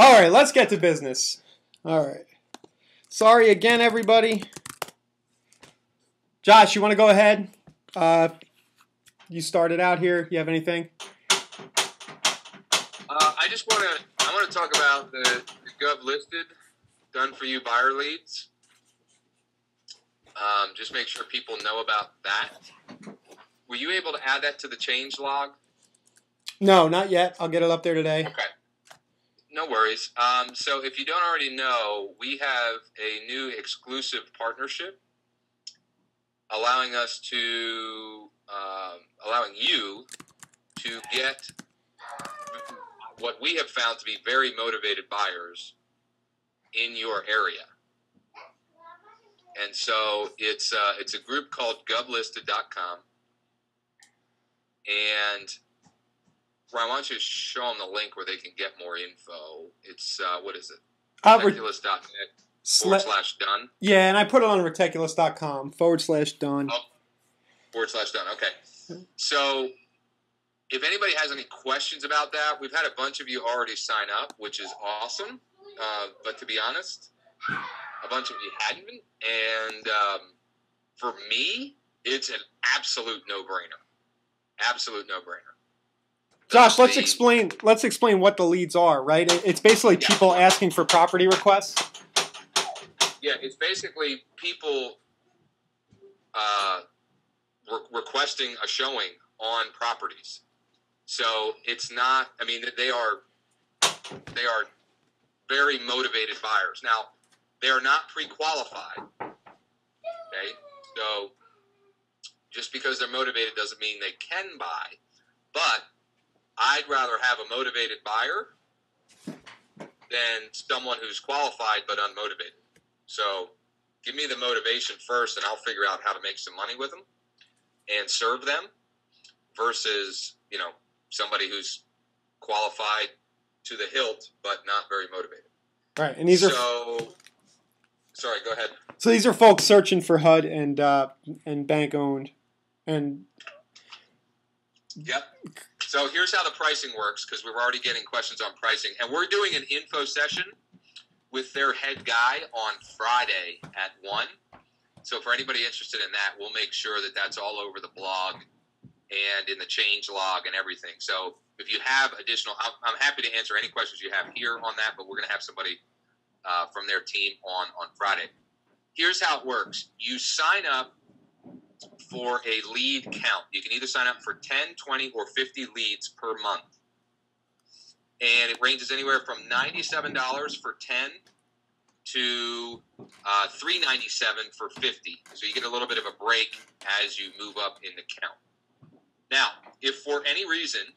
All right, let's get to business. All right. Sorry again, everybody. Josh, you want to go ahead? You started out here. You have anything? I want to talk about the Gov listed done for you buyer leads. Just make sure people know about that. Were you able to add that to the change log? No, not yet. I'll get it up there today. Okay. No worries. So if you don't already know, we have a new exclusive partnership allowing you to get what we have found to be very motivated buyers in your area. And so it's a group called govlisted.com. And Ryan, why don't you show them the link where they can get more info? It's, what is it? Reticulous.net/done. Yeah, and I put it on reticulous.com /done. Oh, /done. Okay. So if anybody has any questions about that, we've had a bunch of you already sign up, which is awesome. But to be honest, a bunch of you hadn't been. And for me, it's an absolute no-brainer. Absolute no-brainer. Josh, let's explain what the leads are, right? It's basically people asking for property requests. Yeah, it's basically people requesting a showing on properties. So it's not, I mean, they are very motivated buyers. Now, they are not pre-qualified. Okay? So just because they're motivated doesn't mean they can buy. But I'd rather have a motivated buyer than someone who's qualified but unmotivated. So give me the motivation first, and I'll figure out how to make some money with them and serve them versus, somebody who's qualified to the hilt but not very motivated. Right, and these are... Sorry, go ahead. So these are folks searching for HUD and bank owned, and... Yep. So here's how the pricing works, because we're already getting questions on pricing. And we're doing an info session with their head guy on Friday at 1. So for anybody interested in that, we'll make sure that that's all over the blog and in the change log and everything. So if you have additional, I'm happy to answer any questions you have here on that, but we're going to have somebody from their team on Friday. Here's how it works. You sign up for a lead count. You can either sign up for 10, 20, or 50 leads per month. And it ranges anywhere from $97 for 10 to $397 for 50. So you get a little bit of a break as you move up in the count. Now, if for any reason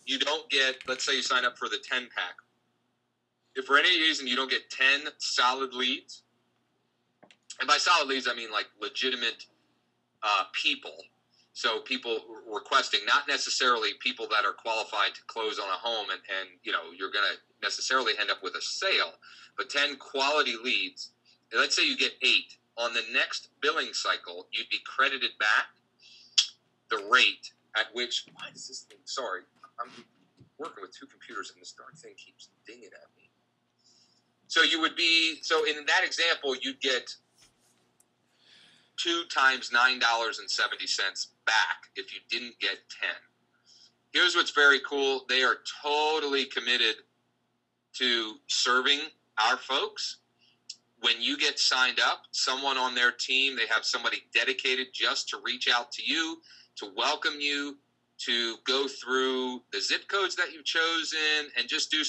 you don't get, let's say you sign up for the 10-pack. If for any reason you don't get 10 solid leads, and by solid leads I mean like legitimate people. So people requesting, not necessarily people that are qualified to close on a home and you're going to necessarily end up with a sale, but 10 quality leads. And let's say you get 8. On the next billing cycle, you'd be credited back the rate at which, why is this thing, sorry, I'm working with 2 computers and this darn thing keeps dinging at me. So you would be, so in that example, you'd get 2 times $9.70 back if you didn't get 10. Here's what's very cool. They are totally committed to serving our folks. When you get signed up, someone on their team, they have somebody dedicated just to reach out to you, to welcome you, to go through the zip codes that you've chosen and just do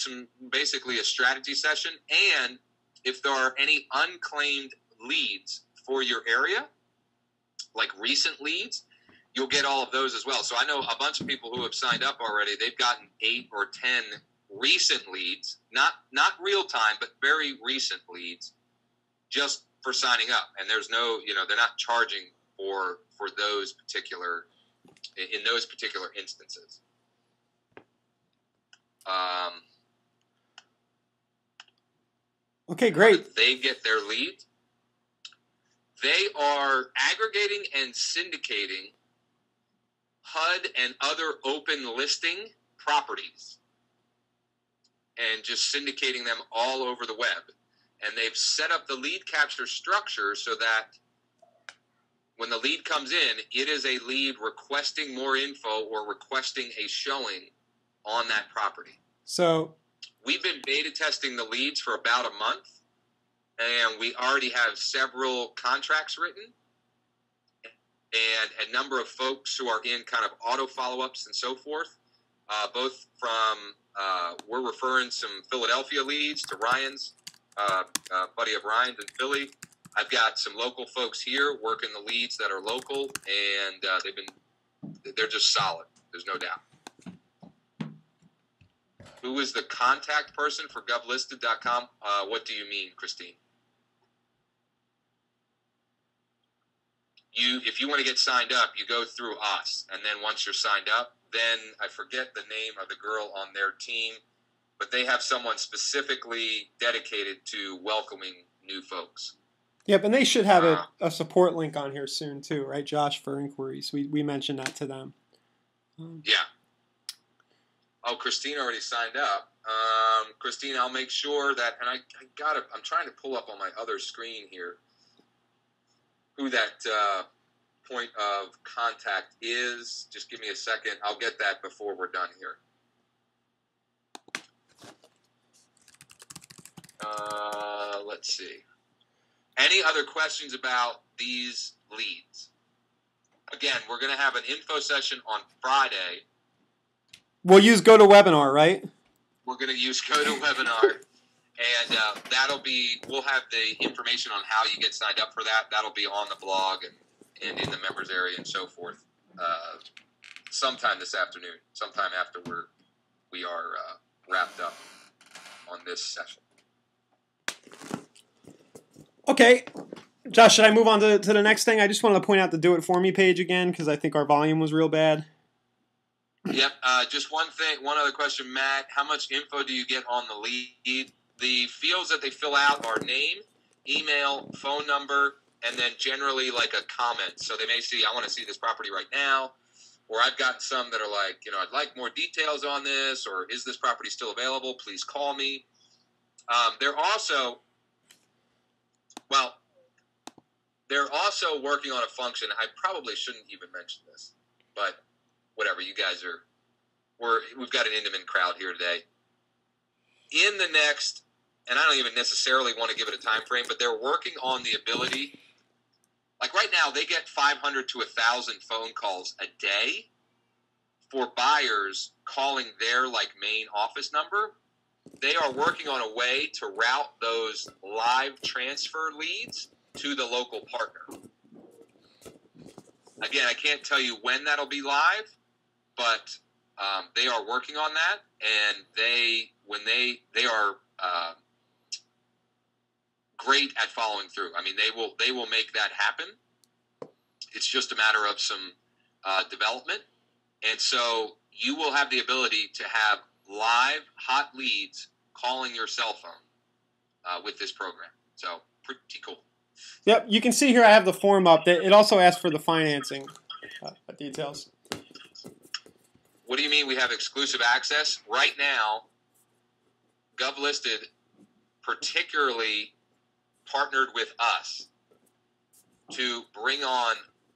basically a strategy session. And if there are any unclaimed leads for your area, like recent leads, you'll get all of those as well. So I know a bunch of people who have signed up already. They've gotten 8 or 10 recent leads, not real time, but very recent leads just for signing up. And there's no, they're not charging for those particular, in those particular instances. Okay, great. They get their leads. They are aggregating and syndicating HUD and other open listing properties. and just syndicating them all over the web. And they've set up the lead capture structure so that when the lead comes in, it is a lead requesting more info or requesting a showing on that property. So we've been beta testing the leads for about a month, and we already have several contracts written and a number of folks who are in kind of auto follow-ups and so forth, both from, we're referring some Philadelphia leads to Ryan's, buddy of Ryan's in Philly. I've got some local folks here working the leads that are local, and they're just solid. There's no doubt. Who is the contact person for govlisted.com? What do you mean, Christine? If you want to get signed up, you go through us, and then once you're signed up, then I forget the name of the girl on their team, but they have someone specifically dedicated to welcoming new folks. Yep, and they should have a support link on here soon too, right, Josh, for inquiries. We mentioned that to them. Yeah. Oh, Christine already signed up. Christine, I'll make sure that, and I'm trying to pull up on my other screen here who that point of contact is. Just give me a second. I'll get that before we're done here. Let's see. Any other questions about these leads? Again, we're going to have an info session on Friday. We'll use GoToWebinar, right? We're going to use GoToWebinar, and we'll have the information on how you get signed up for that. That'll be on the blog and in the members area and so forth sometime this afternoon, sometime after we are wrapped up on this session. Okay. Josh, should I move on to the next thing? I just wanted to point out the Do It For Me page again because I think our volume was real bad. Yep. Just one other question, Matt. How much info do you get on the lead? The fields that they fill out are name, email, phone number, and then generally like a comment. So they may see, I want to see this property right now, or I've got some that are like, I'd like more details on this, or is this property still available? Please call me. They're also working on a function. I probably shouldn't even mention this, but whatever, you guys we've got an Intamin crowd here today. In the next, and I don't even necessarily want to give it a time frame, but they're working on the ability, like right now, they get 500 to 1,000 phone calls a day for buyers calling their main office number. They are working on a way to route those live transfer leads to the local partner. Again, I can't tell you when that'll be live, but they are working on that, and they are great at following through. I mean, they will make that happen. It's just a matter of some development, and so you will have the ability to have live hot leads calling your cell phone with this program. So pretty cool. Yep, you can see here I have the form up. It also asks for the financing details. What do you mean we have exclusive access? Right now, GovListed particularly partnered with us to bring on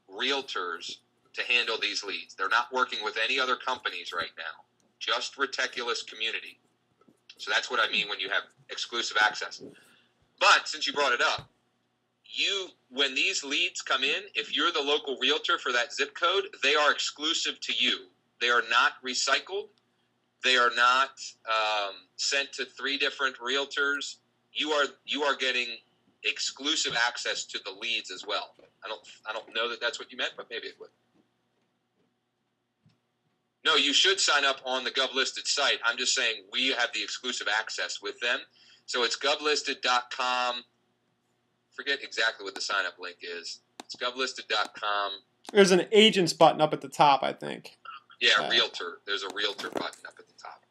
realtors to handle these leads. They're not working with any other companies right now, just Reticulous Community. So that's what I mean when you have exclusive access. But since you brought it up, when these leads come in, if you're the local realtor for that zip code, they are exclusive to you. They are not recycled. They are not sent to 3 different realtors. You are getting exclusive access to the leads as well. I don't know that that's what you meant, but maybe it would. No, you should sign up on the GovListed site. I'm just saying we have the exclusive access with them. So it's govlisted.com. Forget exactly what the sign-up link is. It's govlisted.com. There's an agents button up at the top, I think. Yeah, realtor. There's a realtor button up at the top.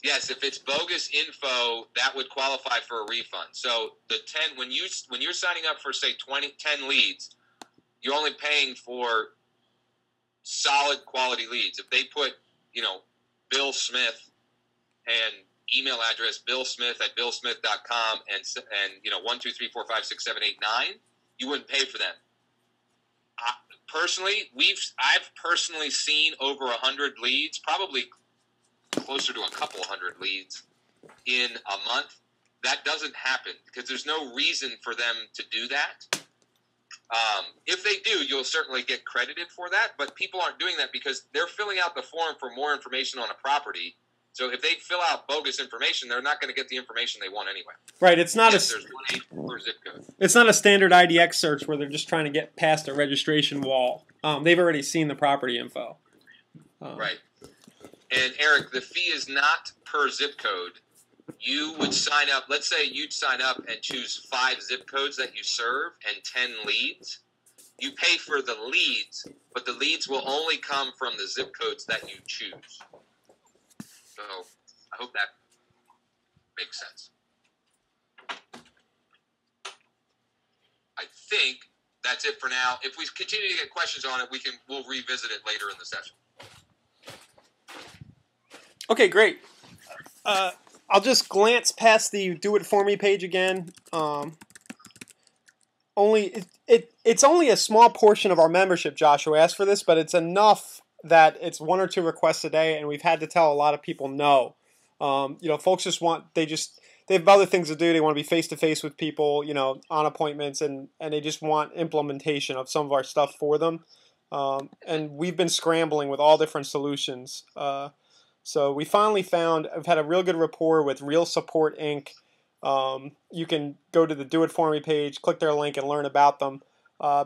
Yes, if it's bogus info, that would qualify for a refund. So the 10 when you're signing up for say 10 leads, you're only paying for solid quality leads. If they put, Bill Smith and email address billsmith@billsmith.com and 1, 2, 3, 4, 5, 6, 7, 8, 9, you wouldn't pay for them. Personally, I've personally seen over 100 leads, probably closer to a couple hundred leads in a month. That doesn't happen because there's no reason for them to do that. If they do, you'll certainly get credited for that, but people aren't doing that because they're filling out the form for more information on a property. So if they fill out bogus information, they're not going to get the information they want anyway. Right. It's not there's 184 zip code. It's not a standard IDX search where they're just trying to get past a registration wall. They've already seen the property info. Right. And Eric, the fee is not per zip code. You would sign up. Let's say you'd sign up and choose 5 zip codes that you serve and 10 leads. You pay for the leads, but the leads will only come from the zip codes that you choose. So I hope that makes sense. I think that's it for now. If we continue to get questions on it, we'll revisit it later in the session. Okay, great. I'll just glance past the Do It For Me page again. It's only a small portion of our membership, Joshua asked for this, but it's enough that it's 1 or 2 requests a day, and we've had to tell a lot of people no. Folks just they have other things to do. They want to be face-to-face with people, on appointments, and they just want implementation of some of our stuff for them. And we've been scrambling with all different solutions. So we finally I've had a real good rapport with Real Support Inc. You can go to the Do It For Me page, click their link, and learn about them.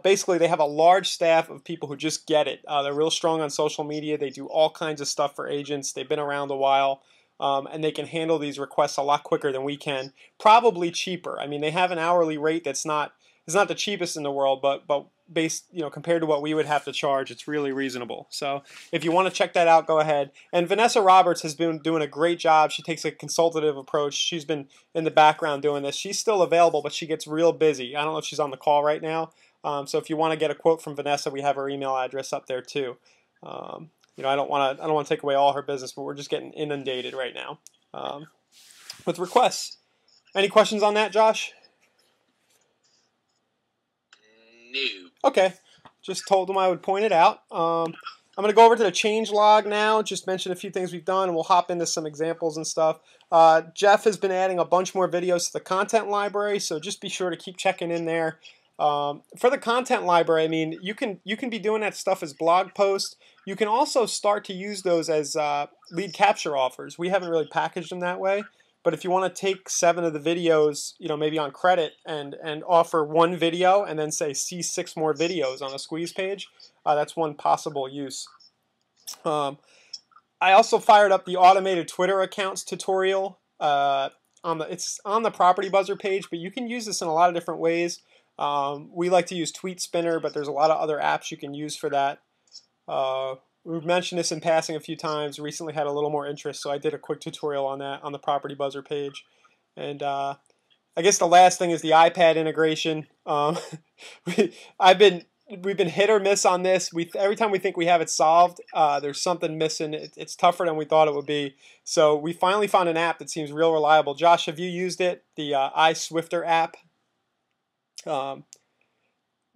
Basically, they have a large staff of people who just get it. They're real strong on social media. They do all kinds of stuff for agents. They've been around a while, and they can handle these requests a lot quicker than we can. Probably cheaper. I mean, they have an hourly rate that's not the cheapest in the world, but based, compared to what we would have to charge, it's really reasonable. So if you want to check that out, go ahead. And Vanessa Roberts has been doing a great job. She takes a consultative approach. She's been in the background doing this. She's still available, but she gets real busy. I don't know if she's on the call right now. So if you want to get a quote from Vanessa, we have her email address up there too. I don't want to take away all her business, but we're just getting inundated right now with requests. Any questions on that, Josh? No. Okay, just told them I would point it out. I'm going to go over to the change log now, just mention a few things we've done, and we'll hop into some examples and stuff. Jeff has been adding a bunch more videos to the content library, so just be sure to keep checking in there. For the content library, I mean, you can be doing that stuff as blog posts. You can also start to use those as lead capture offers. We haven't really packaged them that way. But if you want to take 7 of the videos, maybe on credit and offer 1 video and then say see 6 more videos on a squeeze page, that's one possible use. I also fired up the automated Twitter accounts tutorial. It's on the Property Buzzer page, but you can use this in a lot of different ways. We like to use Tweet Spinner, but there's a lot of other apps you can use for that. We've mentioned this in passing a few times. Recently had a little more interest, so I did a quick tutorial on that on the Property Buzzer page. And I guess the last thing is the iPad integration. We've been hit or miss on this. Every time we think we have it solved, there's something missing. It's tougher than we thought it would be. So we finally found an app that seems real reliable. Josh, have you used it? The iSwifter app.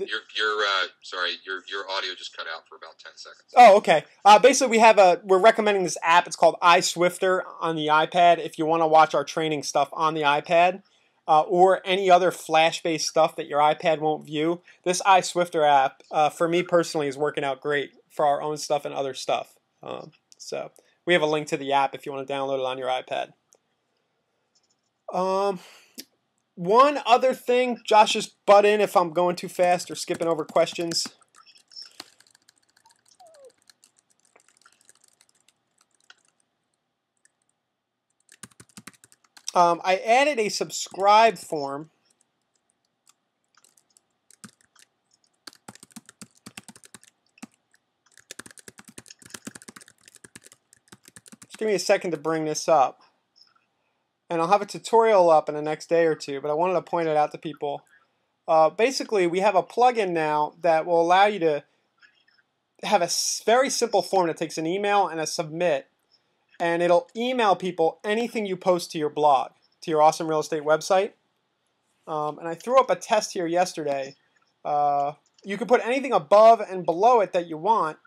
Your audio just cut out for about 10 seconds. Oh, okay. Basically, we're recommending this app. It's called iSwifter on the iPad. If you want to watch our training stuff on the iPad, or any other Flash-based stuff that your iPad won't view, this iSwifter app, for me personally, is working out great for our own stuff and other stuff. So we have a link to the app if you want to download it on your iPad. One other thing, Josh, just butt in if I'm going too fast or skipping over questions. I added a subscribe form. Just give me a second to bring this up. And I'll have a tutorial up in the next day or two, but I wanted to point it out to people. Basically, we have a plugin now that will allow you to have a very simple form that takes an email and a submit, and it'll email people anything you post to your blog, to your Awesome Real Estate website. And I threw up a test here yesterday. You can put anything above and below it that you want.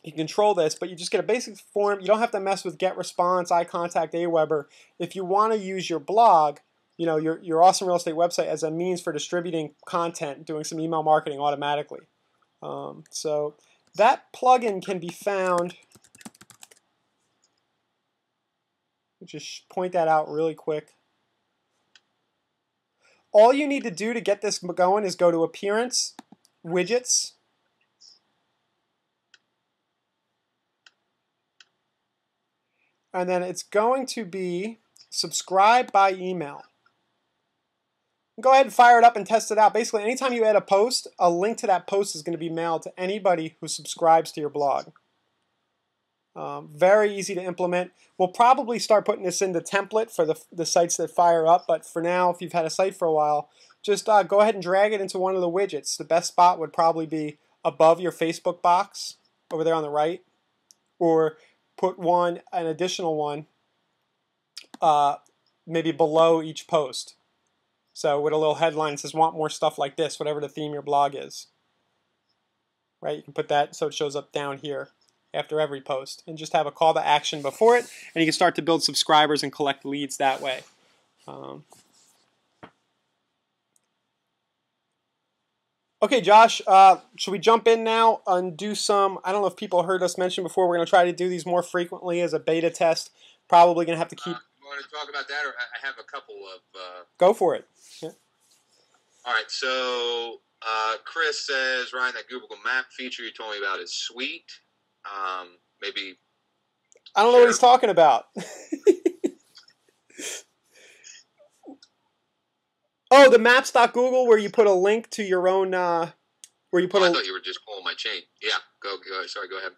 You can control this, but you just get a basic form. You don't have to mess with GetResponse, iContact, Aweber. If you want to use your blog, your Awesome Real Estate website as a means for distributing content, doing some email marketing automatically. So that plugin can be found. Just point that out really quick. All you need to do to get this going is go to Appearance, Widgets, and then it's going to be Subscribe by Email. Go ahead and fire it up and test it out. Basically, anytime you add a post, a link to that post is going to be mailed to anybody who subscribes to your blog. Very easy to implement. We'll probably start putting this in the template for the sites that fire up, but for now, if you've had a site for a while, just go ahead and drag it into one of the widgets. The best spot would probably be above your Facebook box, over there on the right, or put an additional one, maybe below each post. So with a little headline that says, want more stuff like this, whatever the theme your blog is. Right, you can put that so it shows up down here after every post, and just have a call to action before it, and you can start to build subscribers and collect leads that way. Okay, Josh, should we jump in now and do some, I don't know if people heard us mention before, we're going to try to do these more frequently as a beta test. Probably going to have to keep... You want to talk about that, or I have a couple of... Go for it. Yeah. All right, so Chris says, Ryan, that Google Map feature you told me about is sweet. Maybe... I don't know what he's talking about. Oh, the maps.google where you put a link to your own... where you put I thought you were just pulling my chain. Yeah, go. Sorry, go ahead.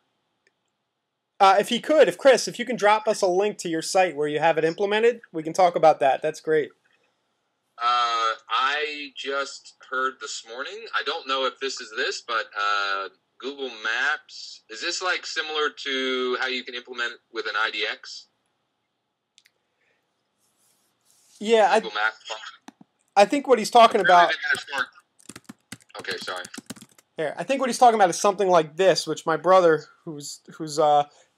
If Chris, if you can drop us a link to your site where you have it implemented, we can talk about that. That's great. I just heard this morning, I don't know if this is this, but Google Maps, is this like similar to how you can implement with an IDX? Yeah, Google Maps function? I think what he's talking about... Okay, sorry. Here, I think what he's talking about is something like this, which my brother, who's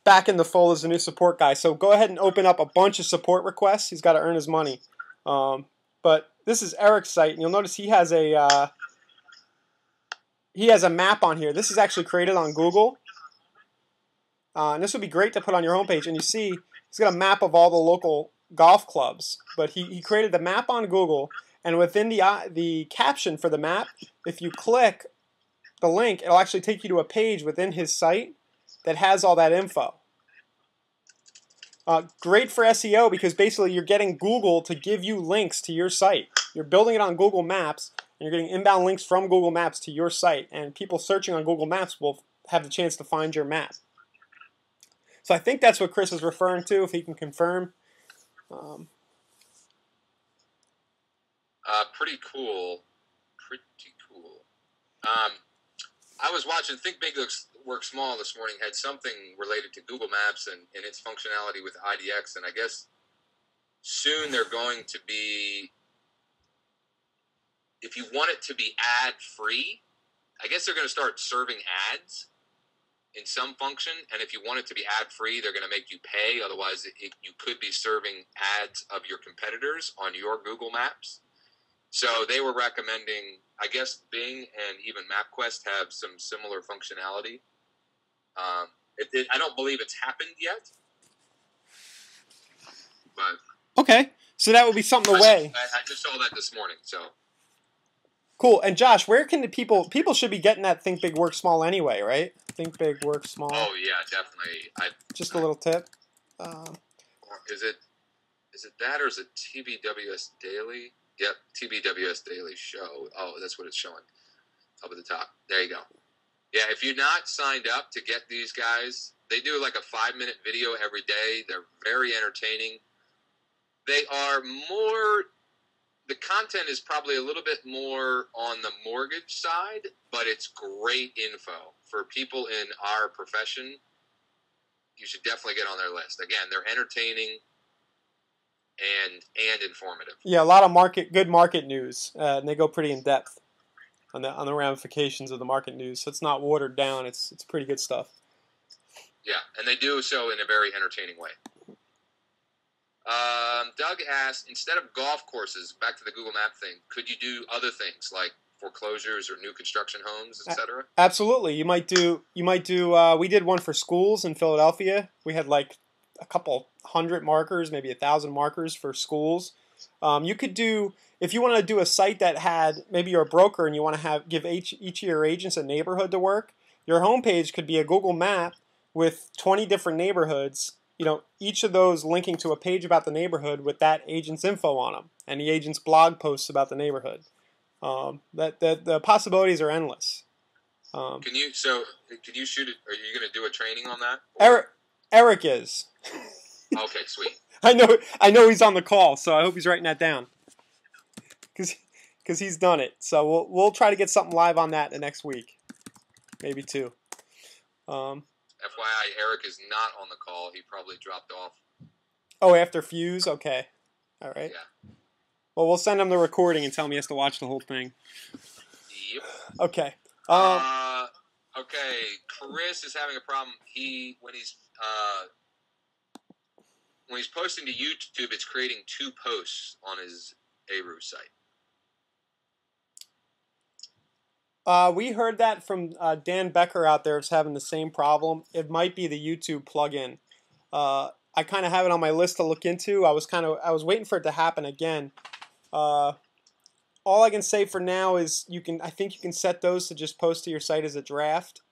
back in the fold, is a new support guy. So go ahead and open up a bunch of support requests. He's got to earn his money. But this is Eric's site, and you'll notice he has a map on here. This is actually created on Google. And this would be great to put on your homepage. And you see he's got a map of all the local golf clubs. But he created the map on Google, and within the caption for the map, if you click the link, it'll actually take you to a page within his site that has all that info. Great for SEO because basically you're getting Google to give you links to your site. You're building it on Google Maps, and you're getting inbound links from Google Maps to your site, and people searching on Google Maps will have the chance to find your map. So I think that's what Chris is referring to, if he can confirm. Pretty cool. Pretty cool. I was watching Think Big Work Small this morning, had something related to Google Maps and its functionality with IDX, and I guess soon they're going to be, if you want it to be ad-free, I guess they're going to start serving ads in some function, and if you want it to be ad-free, they're going to make you pay, otherwise you could be serving ads of your competitors on your Google Maps. So they were recommending, I guess Bing and even MapQuest have some similar functionality. I don't believe it's happened yet. But okay, so that would be something to weigh. I just saw that this morning, so. Cool. And Josh, where can people should be getting that Think Big Work Small anyway, right? Think Big Work Small. Oh yeah, definitely. Just a little tip. Is it that, or is it TBWS Daily? Yep, TBWS Daily Show. Oh, that's what it's showing up at the top. There you go. Yeah, if you're not signed up to get these guys, they do like a 5-minute video every day. They're very entertaining. the content is probably a little bit more on the mortgage side, but it's great info for people in our profession. You should definitely get on their list. Again, they're entertaining and informative. Yeah, a lot of good market news, and they go pretty in depth on the ramifications of the market news. So it's not watered down. It's pretty good stuff. Yeah, and they do so in a very entertaining way. Doug asked, instead of golf courses, back to the Google Map thing, could you do other things like foreclosures or new construction homes, etc.? Absolutely. You might do. We did one for schools in Philadelphia. We had like a couple hundred markers, maybe 1,000 markers for schools. You could do, if you want to do a site that had, maybe you're a broker and you want to give each of your agents a neighborhood to work. Your homepage could be a Google map with 20 different neighborhoods. Each of those linking to a page about the neighborhood with that agent's info on them and the agent's blog posts about the neighborhood. The possibilities are endless. Can you shoot it? Are you going to do a training on that? Eric is. Okay, sweet. I know he's on the call, so I hope he's writing that down. Because he's done it. So we'll try to get something live on that the next week, maybe two. FYI, Eric is not on the call. He probably dropped off. Oh, after Fuse? Okay. All right. Yeah. Well, we'll send him the recording and tell him he has to watch the whole thing. Yep. Okay. Okay. Chris is having a problem. When he's posting to YouTube, it's creating 2 posts on his Ahrefs site. We heard that from Dan Becker out there is having the same problem. It might be the YouTube plugin. I kind of have it on my list to look into. I was waiting for it to happen again. All I can say for now is I think you can set those to just post to your site as a draft.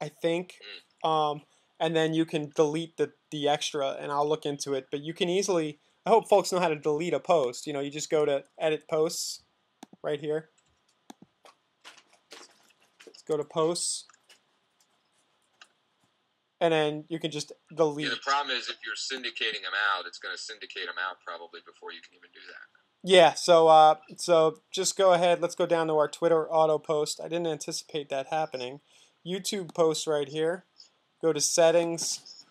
I think. And then you can delete the extra, and I'll look into it. But you can easily, I hope folks know how to delete a post. You just go to Edit Posts right here. Let's go to Posts. And then you can just delete. Yeah, the problem is if you're syndicating them out, it's going to syndicate them out probably before you can even do that. Yeah, so just go ahead. Let's go down to our Twitter auto post. I didn't anticipate that happening. YouTube post right here. Go to Settings.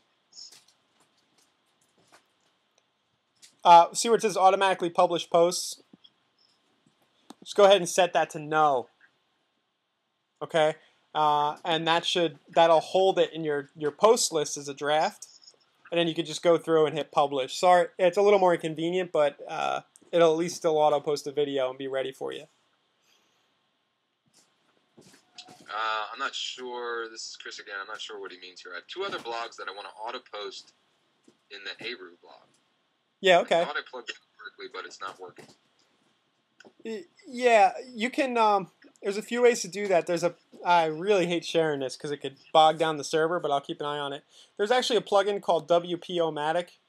See where it says Automatically Publish Posts? Just go ahead and set that to No. Okay? And that'll hold it in your post list as a draft. And then you can just go through and hit Publish. Sorry, it's a little more inconvenient, but it'll at least still auto-post a video and be ready for you. I'm not sure. This is Chris again. I'm not sure what he means here. I have 2 other blogs that I want to auto-post in the Ahrefs blog. Yeah, okay. I thought I plugged it correctly, but it's not working. Yeah, you can. There's a few ways to do that. I really hate sharing this because it could bog down the server, but I'll keep an eye on it. There's actually a plugin called WP-O-Matic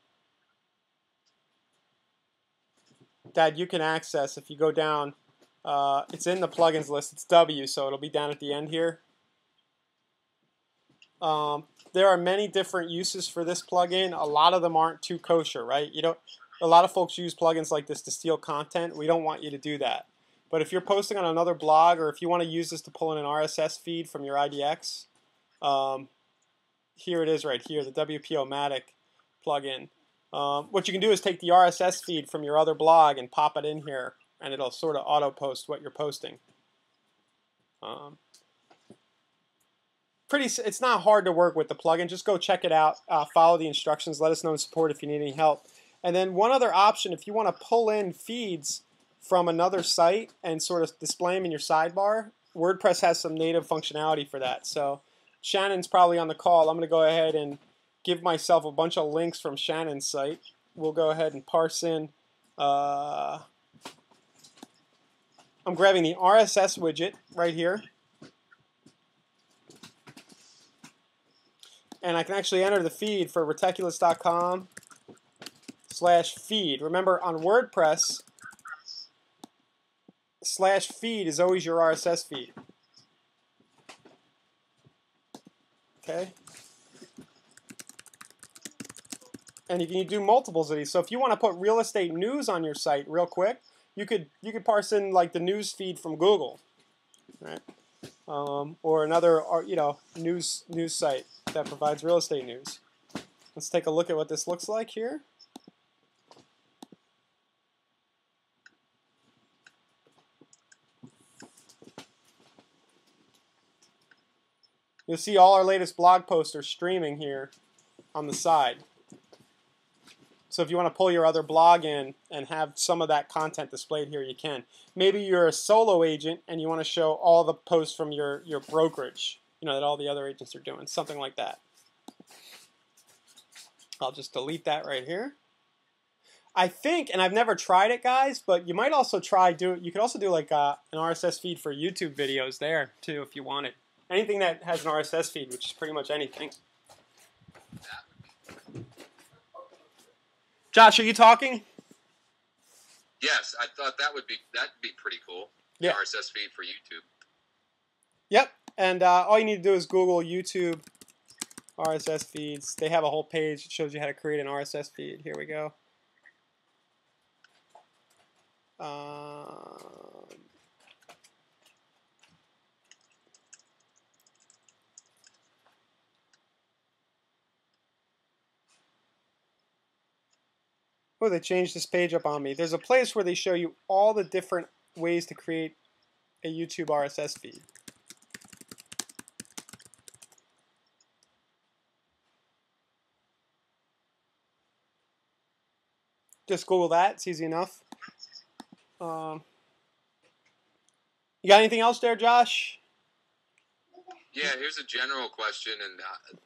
that you can access if you go down. It's in the plugins list. It's W, so it'll be down at the end here. There are many different uses for this plugin. A lot of them aren't too kosher, right? A lot of folks use plugins like this to steal content. We don't want you to do that. But if you're posting on another blog, or if you want to use this to pull in an RSS feed from your IDX, here it is right here, the WP-O-Matic plugin. What you can do is take the RSS feed from your other blog and pop it in here, and it'll sort of auto-post what you're posting. It's not hard to work with the plugin. Just go check it out. Follow the instructions. Let us know in support if you need any help. And then one other option, if you want to pull in feeds from another site and sort of display them in your sidebar, WordPress has some native functionality for that. So Shannon's probably on the call. I'm going to go ahead and give myself a bunch of links from Shannon's site. We'll go ahead and parse in. I'm grabbing the RSS widget right here. And I can actually enter the feed for Reticulous.com/feed. Remember, on WordPress, /feed is always your RSS feed. Okay? and you can do multiples of these. So if you want to put real estate news on your site real quick, you could parse in like the news feed from Google, right? Or another news site that provides real estate news. Let's take a look at what this looks like here. You'll see all our latest blog posts are streaming here on the side. So if you want to pull your other blog in and have some of that content displayed here, you can. Maybe you're a solo agent and you want to show all the posts from your brokerage, that all the other agents are doing, something like that. I'll just delete that right here. I think, and I've never tried it, guys, but you might also you could also do like an RSS feed for YouTube videos there too if you wanted. Anything that has an RSS feed, which is pretty much anything. Josh, are you talking? Yes, I thought that'd be pretty cool. Yeah. RSS feed for YouTube. Yep, and all you need to do is Google YouTube RSS feeds. They have a whole page that shows you how to create an RSS feed. Here we go. Oh, they changed this page up on me. There's a place where they show you all the different ways to create a YouTube RSS feed. Just Google that. It's easy enough. You got anything else there, Josh? Yeah, here's a general question, and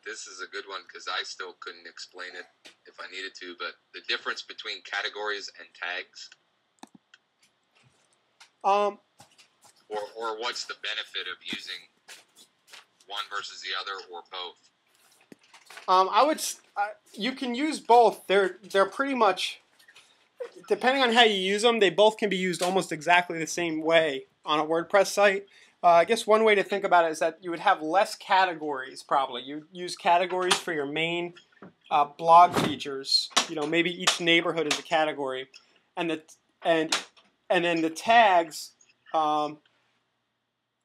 this is a good one because I still couldn't explain it if I needed to, but the difference between categories and tags? Or what's the benefit of using one versus the other, or both? You can use both. They're pretty much, depending on how you use them, they both can be used almost exactly the same way on a WordPress site. I guess one way to think about it is that you would have less categories, probably. You use categories for your main blog features. Maybe each neighborhood is a category, and then the tags are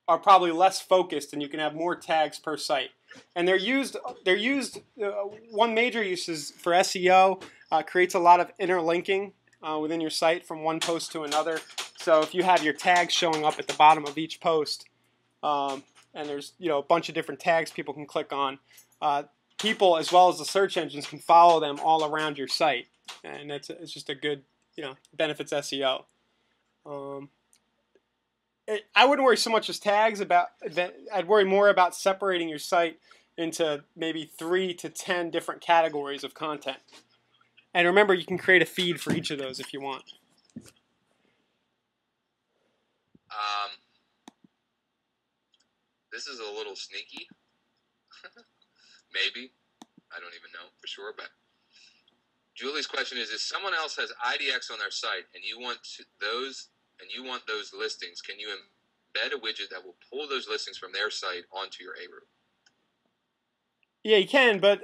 probably less focused, and you can have more tags per site. And they're used. One major use is for SEO. Creates a lot of interlinking within your site from one post to another. So if you have your tags showing up at the bottom of each post, and there's a bunch of different tags people can click on, people as well as the search engines can follow them all around your site, and it's just a good benefits SEO. I wouldn't worry so much as tags about that. I'd worry more about separating your site into maybe 3 to 10 different categories of content. And remember, you can create a feed for each of those if you want. This is a little sneaky. Maybe. I don't even know for sure, but Julie's question is: if someone else has IDX on their site and you want those listings, can you embed a widget that will pull those listings from their site onto your Ahrefs? Yeah, you can, but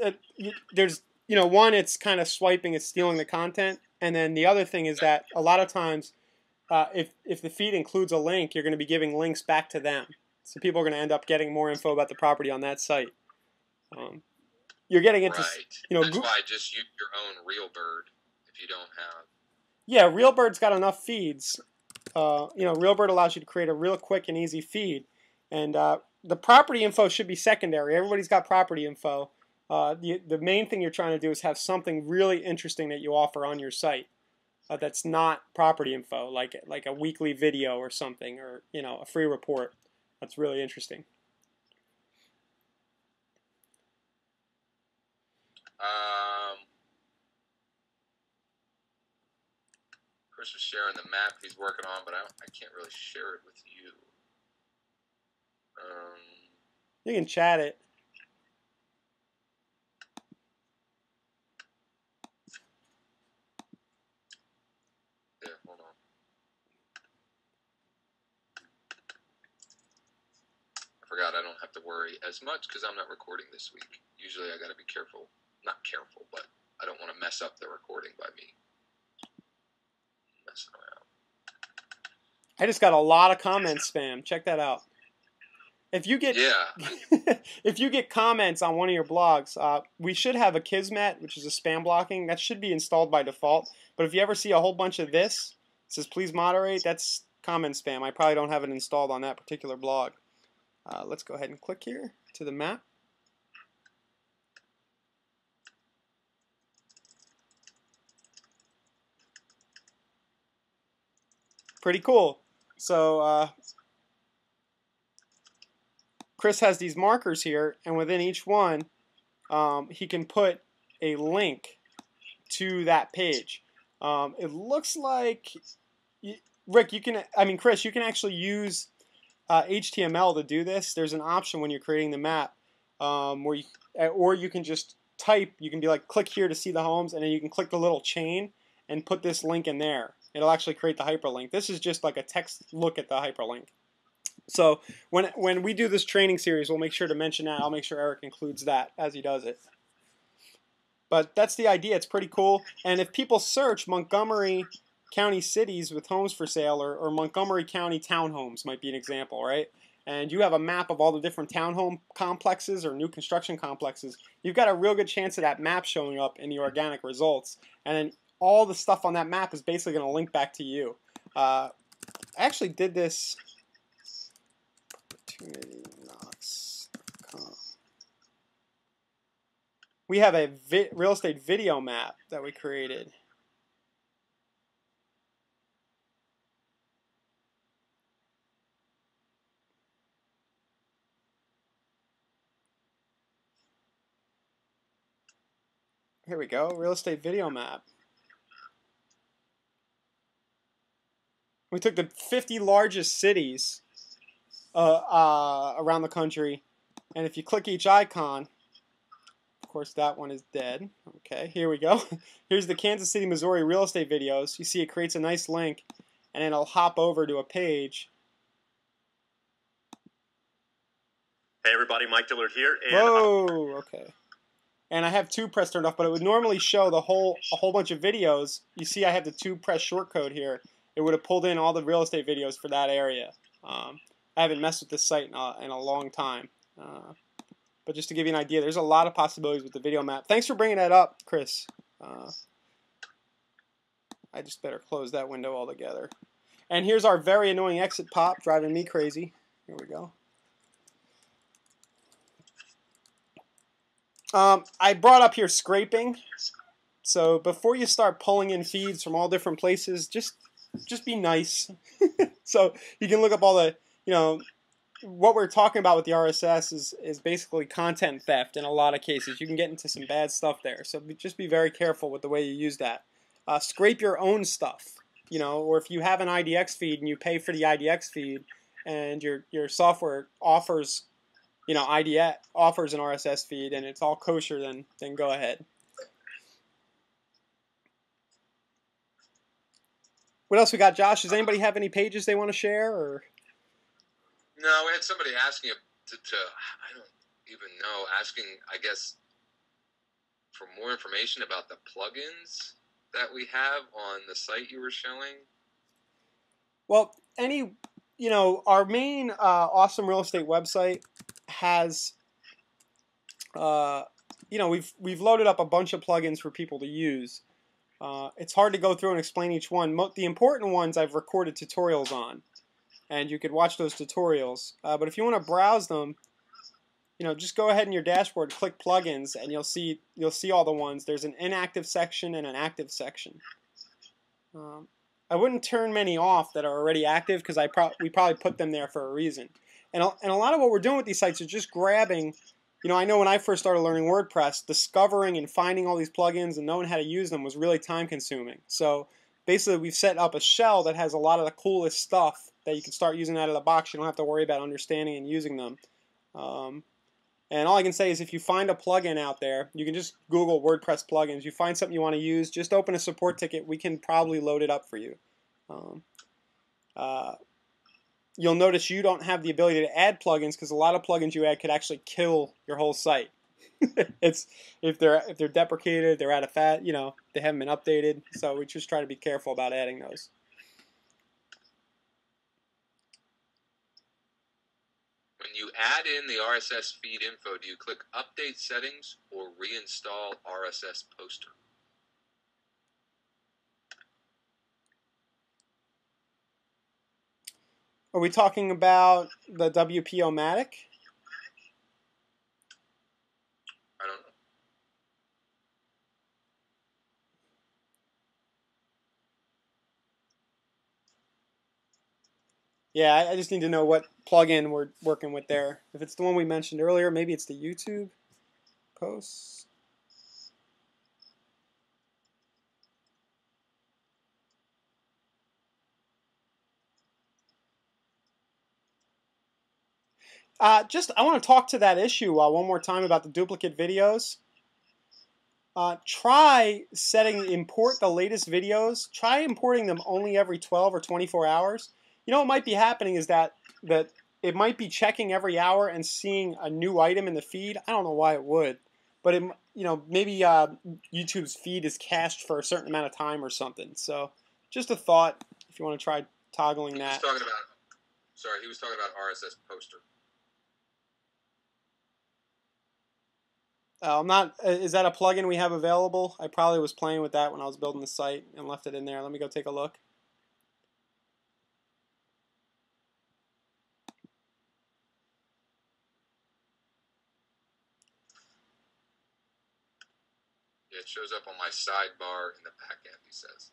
there's one, it's kind of swiping, it's stealing the content, and then the other thing is that a lot of times, if the feed includes a link, you're going to be giving links back to them. So people are going to end up getting more info about the property on that site. You're getting into, That's why just use your own RealBird if you don't have. Yeah, RealBird's got enough feeds. RealBird allows you to create a real quick and easy feed, and the property info should be secondary. Everybody's got property info. The main thing you're trying to do is have something really interesting that you offer on your site that's not property info, like a weekly video or something, or a free report. That's really interesting. Chris was sharing the map he's working on, but I can't really share it with you. You can chat it. Yeah, hold on. I forgot I don't have to worry as much because I'm not recording this week. Usually I got to be careful. Not careful, but I don't don't want to mess up the recording by me messing around. I just got a lot of comments spam. Check that out. If you get if you get comments on one of your blogs, we should have a Kismet, which is a spam blocking. That should be installed by default. But if you ever see a whole bunch of this, it says please moderate, that's comment spam. I probably don't have it installed on that particular blog. Let's go ahead and click here to the map. Pretty cool. So Chris has these markers here, and within each one, he can put a link to that page. It looks like, Rick, Chris, you can actually use HTML to do this. There's an option when you're creating the map or you can just type, you can be like, click here to see the homes, and then you can click the little chain and put this link in there. It'll actually create the hyperlink. This is just like a text look at the hyperlink. So when we do this training series, we'll make sure to mention that. I'll make sure Eric includes that as he does it. But that's the idea. It's pretty cool. And if people search Montgomery County cities with homes for sale, or Montgomery County townhomes might be an example, right? And you have a map of all the different townhome complexes or new construction complexes, you've got a real good chance of that map showing up in the organic results. And then all the stuff on that map is basically going to link back to you. I actually did this. OpportunityKnocks.com. We have a real estate video map that we created. Here we go, real estate video map. We took the 50 largest cities around the country, and if you click each icon, of course that one is dead. Okay, here we go. Here's the Kansas City, Missouri real estate videos. You see it creates a nice link, and then it'll hop over to a page. Hey everybody, Mike Dillard here. And whoa, okay. And I have 2-press turned off, but it would normally show a whole bunch of videos. You see I have the 2-press shortcode here. It would have pulled in all the real estate videos for that area. I haven't messed with this site in a long time. But just to give you an idea, there's a lot of possibilities with the video map. Thanks for bringing that up, Chris. I just better close that window altogether. And here's our very annoying exit pop, driving me crazy. Here we go. I brought up here scraping. So before you start pulling in feeds from all different places, just be nice. So you can look up all the, what we're talking about with the RSS is basically content theft in a lot of cases. You can get into some bad stuff there. So just be very careful with the way you use that. Scrape your own stuff, or if you have an IDX feed and you pay for the IDX feed and your software offers, IDX offers an RSS feed and it's all kosher, then go ahead. What else we got, Josh? Does anybody have any pages they want to share? Or? No, we had somebody asking I don't even know, asking, I guess, for more information about the plugins that we have on the site you were showing. Well, our main Awesome Real Estate website has, we've loaded up a bunch of plugins for people to use. It's hard to go through and explain each one. The important ones I've recorded tutorials on, and you could watch those tutorials. But if you want to browse them, just go ahead in your dashboard, click plugins, and you'll see all the ones. There's an inactive section and an active section. I wouldn't turn many off that are already active because we probably put them there for a reason. And a lot of what we're doing with these sites is just grabbing. I know when I first started learning WordPress, discovering and finding all these plugins and knowing how to use them was really time consuming. So basically we've set up a shell that has a lot of the coolest stuff that you can start using out of the box. You don't have to worry about understanding and using them. And all I can say is if you find a plugin out there, you can just Google WordPress plugins. You find something you want to use, just open a support ticket. We can probably load it up for you. You'll notice you don't have the ability to add plugins because a lot of plugins you add could actually kill your whole site. It's if they're deprecated, they're out of fat. They haven't been updated. So we just try to be careful about adding those. When you add in the RSS feed info, do you click Update Settings or Reinstall RSS Poster? Are we talking about the WP-O-Matic? I don't know. Yeah, I just need to know what plugin we're working with there. If it's the one we mentioned earlier, maybe it's the YouTube posts. I want to talk to that issue one more time about the duplicate videos. Try import the latest videos. Try importing them only every 12 or 24 hours. What might be happening is that it might be checking every hour and seeing a new item in the feed. I don't know why it would, but maybe YouTube's feed is cached for a certain amount of time or something. So just a thought if you want to try toggling that. He was talking about RSS Poster. I'm not. Is that a plugin we have available? I probably was playing with that when I was building the site and left it in there. Let me go take a look. Yeah, it shows up on my sidebar in the back end, he says.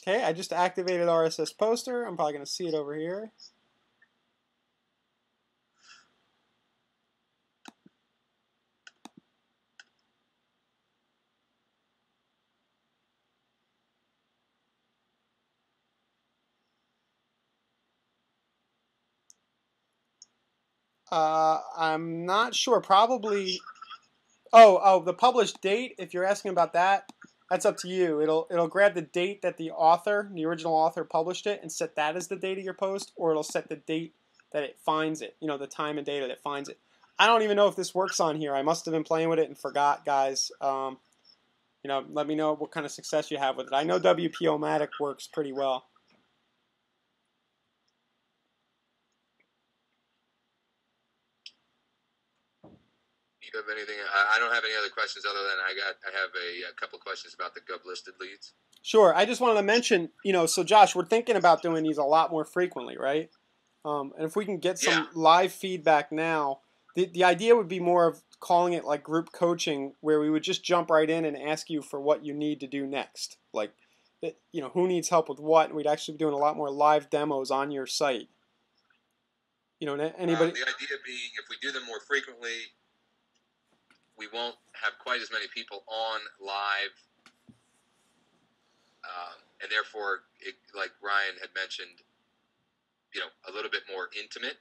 Okay, I just activated RSS Poster. I'm probably going to see it over here. I'm not sure. Probably. Oh, the published date. If you're asking about that, that's up to you. It'll grab the date that the original author, published it, and set that as the date of your post, or it'll set the date that it finds it. The time and date that it finds it. I don't even know if this works on here. I must have been playing with it and forgot, guys. Let me know what kind of success you have with it. I know WP-O-Matic works pretty well. You have anything? I don't have any other questions other than I have a couple questions about the Gov listed leads. Sure. I just wanted to mention, so Josh, we're thinking about doing these a lot more frequently, right? And if we can get some live feedback now, the idea would be more of calling it like group coaching, where we would just jump right in and ask you for what you need to do next. Like, who needs help with what, and we'd actually be doing a lot more live demos on your site. Anybody? The idea being, if we do them more frequently, we won't have quite as many people on live, and therefore, like Ryan had mentioned, a little bit more intimate,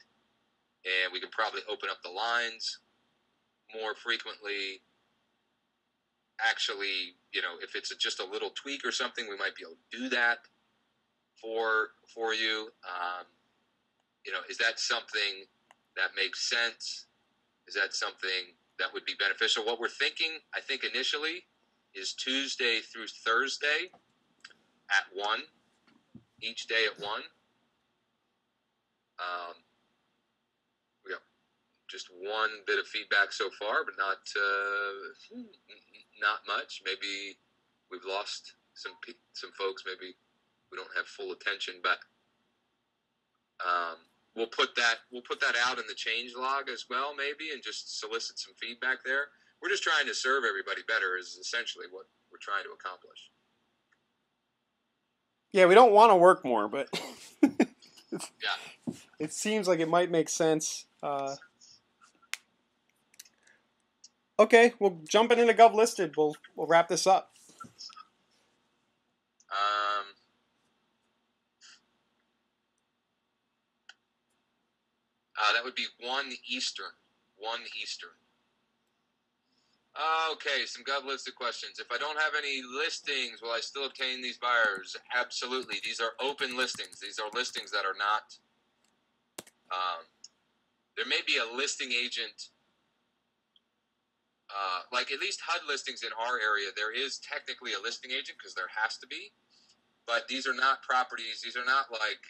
and we can probably open up the lines more frequently. Actually, if it's just a little tweak or something, we might be able to do that for you. Is that something that makes sense? Is that something that would be beneficial? What we're thinking, I think initially, is Tuesday through Thursday at 1, each day at 1. We got just one bit of feedback so far, but not much. Maybe we've lost some folks. Maybe we don't have full attention, but we'll put that out in the change log as well, maybe, and just solicit some feedback there. We're just trying to serve everybody better is essentially what we're trying to accomplish. Yeah, we don't want to work more, but yeah, it seems like it might make sense. Okay, we'll jump into Gov listed. We'll wrap this up. That would be 1 Eastern. 1 Eastern. Okay, some God-listed questions. If I don't have any listings, will I still obtain these buyers? Absolutely. These are open listings. These are listings that are not. There may be a listing agent, like at least HUD listings in our area. There is technically a listing agent because there has to be, but these are not properties. These are not like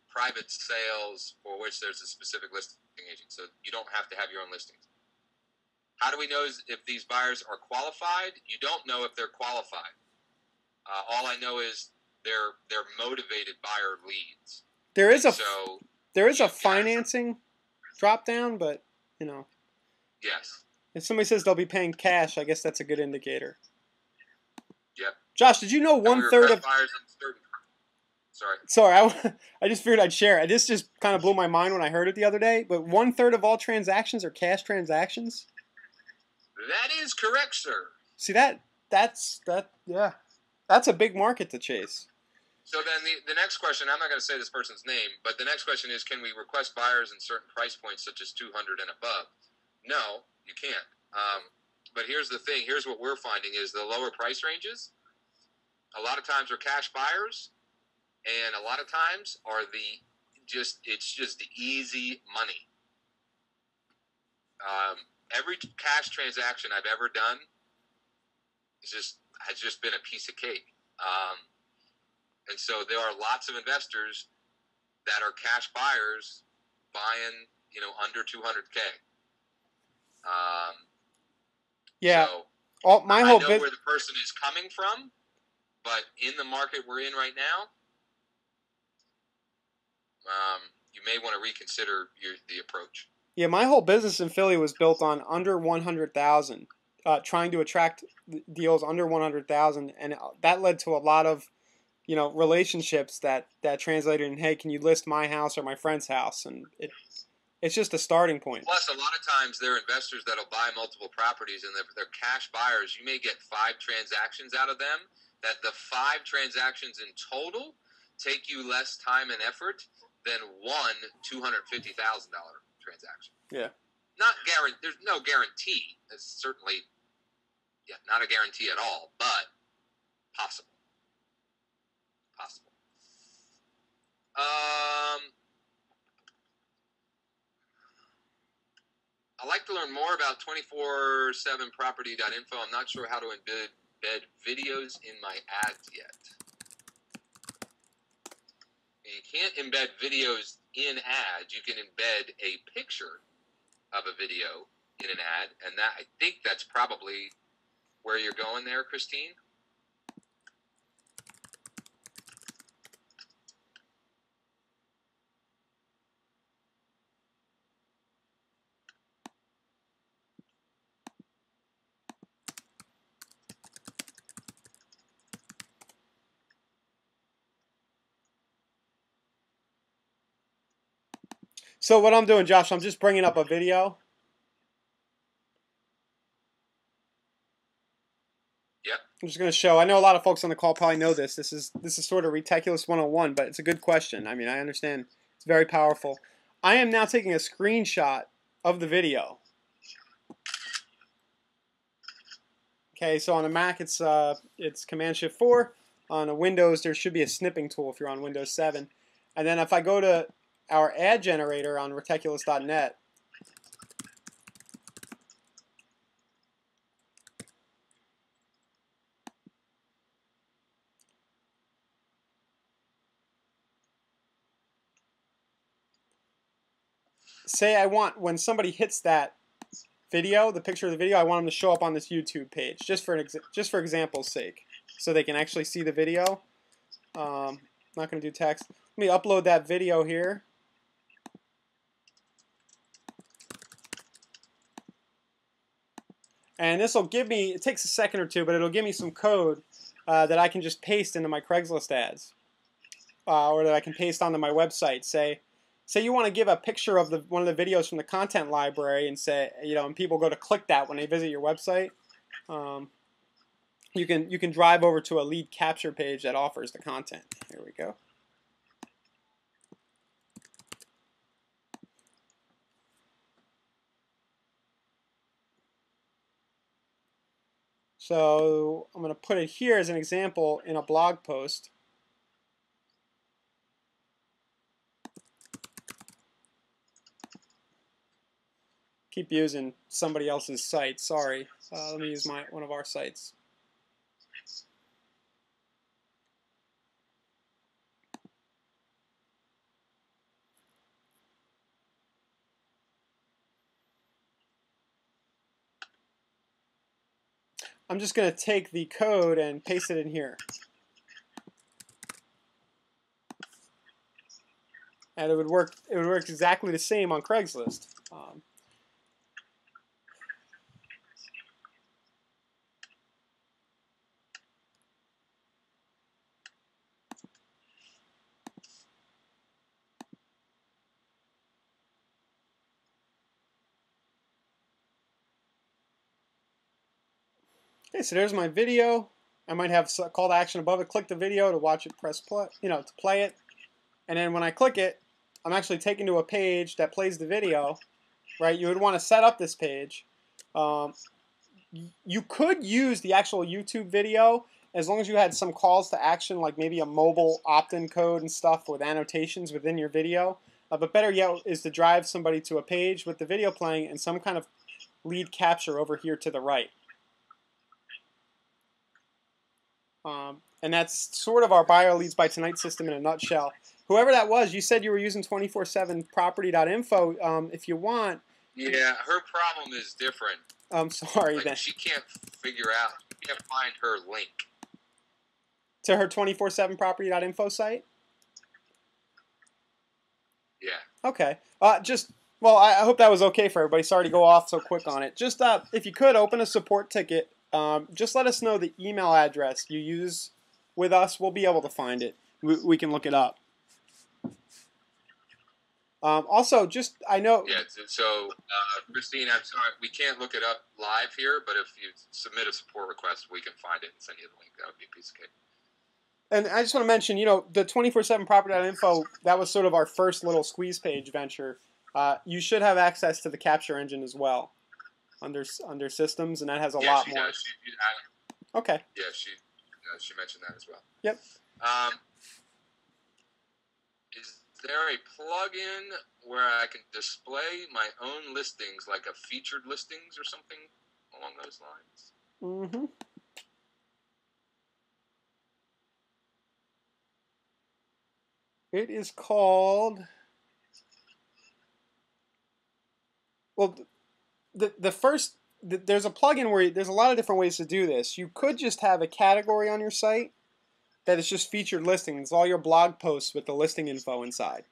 private sales for which there's a specific listing agent. So you don't have to have your own listings. How do we know if these buyers are qualified? You don't know if they're qualified. All I know is they're motivated buyer leads. There is So a financing drop down, but you know, yes. if somebody says they'll be paying cash, I guess that's a good indicator. Yep. Josh, did you know And we 1/3 request of? buyers in certain. Sorry. Sorry, I just figured I'd share it. This just kind of blew my mind when I heard it the other day. But 1/3 of all transactions are cash transactions. That is correct, sir. See that's a big market to chase. So then the next question, I'm not going to say this person's name, but the next question is, can we request buyers in certain price points such as 200 and above? No, you can't. But here's the thing. Here's what we're finding is the lower price ranges, a lot of times are cash buyers, and a lot of times are it's just the easy money. Every cash transaction I've ever done has just been a piece of cake. And so there are lots of investors that are cash buyers buying, under 200K. Yeah. So My I whole know business. where the person is coming from, but in the market we're in right now, you may want to reconsider the approach. Yeah, my whole business in Philly was built on under 100,000, trying to attract deals under 100,000, and that led to a lot of, relationships that translated in, hey, can you list my house or my friend's house? And it's just a starting point. Plus, a lot of times they're investors that'll buy multiple properties, and they're cash buyers. You may get 5 transactions out of them. That the 5 transactions in total take you less time and effort than one $250,000 transaction. Yeah. Not guaranteed. There's no guarantee. It's certainly, not a guarantee at all, but possible. Possible. I'd like to learn more about 247property.info. I'm not sure how to embed videos in my ads yet. You can't embed videos in ads. You can embed a picture of a video in an ad, and I think that's probably where you're going there, Christine. So what I'm doing, Josh, I'm just bringing up a video. Yep. I'm just going to show. I know a lot of folks on the call probably know this. This is sort of Reticulous 101, but it's a good question. I mean, I understand it's very powerful. I am now taking a screenshot of the video. Okay, so on a Mac it's Command-Shift-4. On a Windows there should be a snipping tool if you're on Windows 7. And then if I go to our ad generator on Reticulous.net, say I want, when somebody hits that video, the picture of the video, I want them to show up on this YouTube page, just for example's sake, so they can actually see the video. I'm not going to do text. Let me upload that video here. And this will give me, it takes a second or two, but it'll give me some code that I can just paste into my Craigslist ads. Or that I can paste onto my website. Say you want to give a picture of one of the videos from the content library and say, and people go to click that when they visit your website. You can drive over to a lead capture page that offers the content. Here we go. So I'm going to put it here as an example in a blog post. Keep using somebody else's site. Sorry. Let me use one of our sites. I'm just going to take the code and paste it in here. And it would work exactly the same on Craigslist. Okay, so there's my video. I might have a call to action above it. Click the video to watch it, press play, to play it. And then when I click it, I'm actually taken to a page that plays the video, right? You would want to set up this page. You could use the actual YouTube video as long as you had some calls to action, like maybe a mobile opt-in code and stuff with annotations within your video. But better yet is to drive somebody to a page with the video playing and some kind of lead capture over here to the right. And that's sort of our buyer leads by tonight system in a nutshell. Whoever that was, you said you were using 247property.info. If you want. Yeah, her problem is different. I'm sorry. Like, then. She can't figure out, she can't find her link. To her 247property.info site? Yeah. Okay. Well, I hope that was okay for everybody. Sorry to go off so quick on it. Just, if you could, open a support ticket. Just let us know the email address you use with us. We'll be able to find it. We can look it up. Also, I know... Yeah, so, Christine, I'm sorry, we can't look it up live here, but if you submit a support request, we can find it and send you the link. That would be a piece of cake. And I just want to mention, the 247property.info, that was sort of our first little squeeze page venture. You should have access to the capture engine as well under systems, and that has a lot more. Does. Okay. Yeah, she mentioned that as well. Yep. Is there a plugin where I can display my own listings, like a featured listings or something along those lines? Mm-hmm. It is called... Well, there's a plugin where there's a lot of different ways to do this. You could just have a category on your site that is just featured listings, all your blog posts with the listing info inside.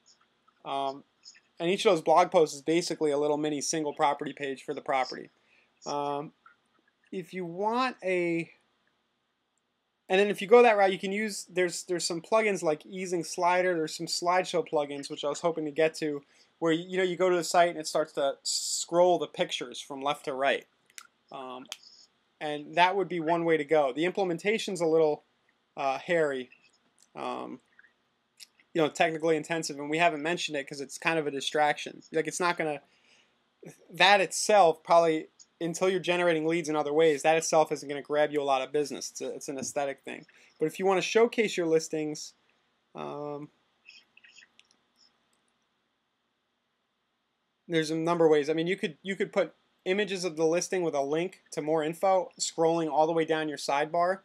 And each of those blog posts is basically a little mini single property page for the property. If you want and then if you go that route, you can use, there's some plugins like Easing Slider, there's some slideshow plugins, which I was hoping to get to, where you go to the site and it starts to scroll the pictures from left to right. And that would be one way to go. The implementation's a little hairy, technically intensive, and we haven't mentioned it because it's kind of a distraction. Like, it's not going to, that itself probably, until you're generating leads in other ways, that itself isn't going to grab you a lot of business. It's an aesthetic thing. But if you want to showcase your listings, there's a number of ways. I mean, you could put images of the listing with a link to more info, scrolling all the way down your sidebar.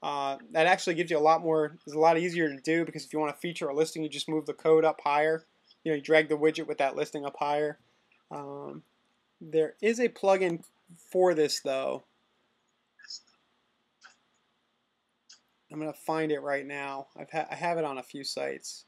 That actually gives you a lot more. It's a lot easier to do because if you want to feature a listing, you just move the code up higher. You drag the widget with that listing up higher. There is a plugin for this though. I'm gonna find it right now. I have it on a few sites.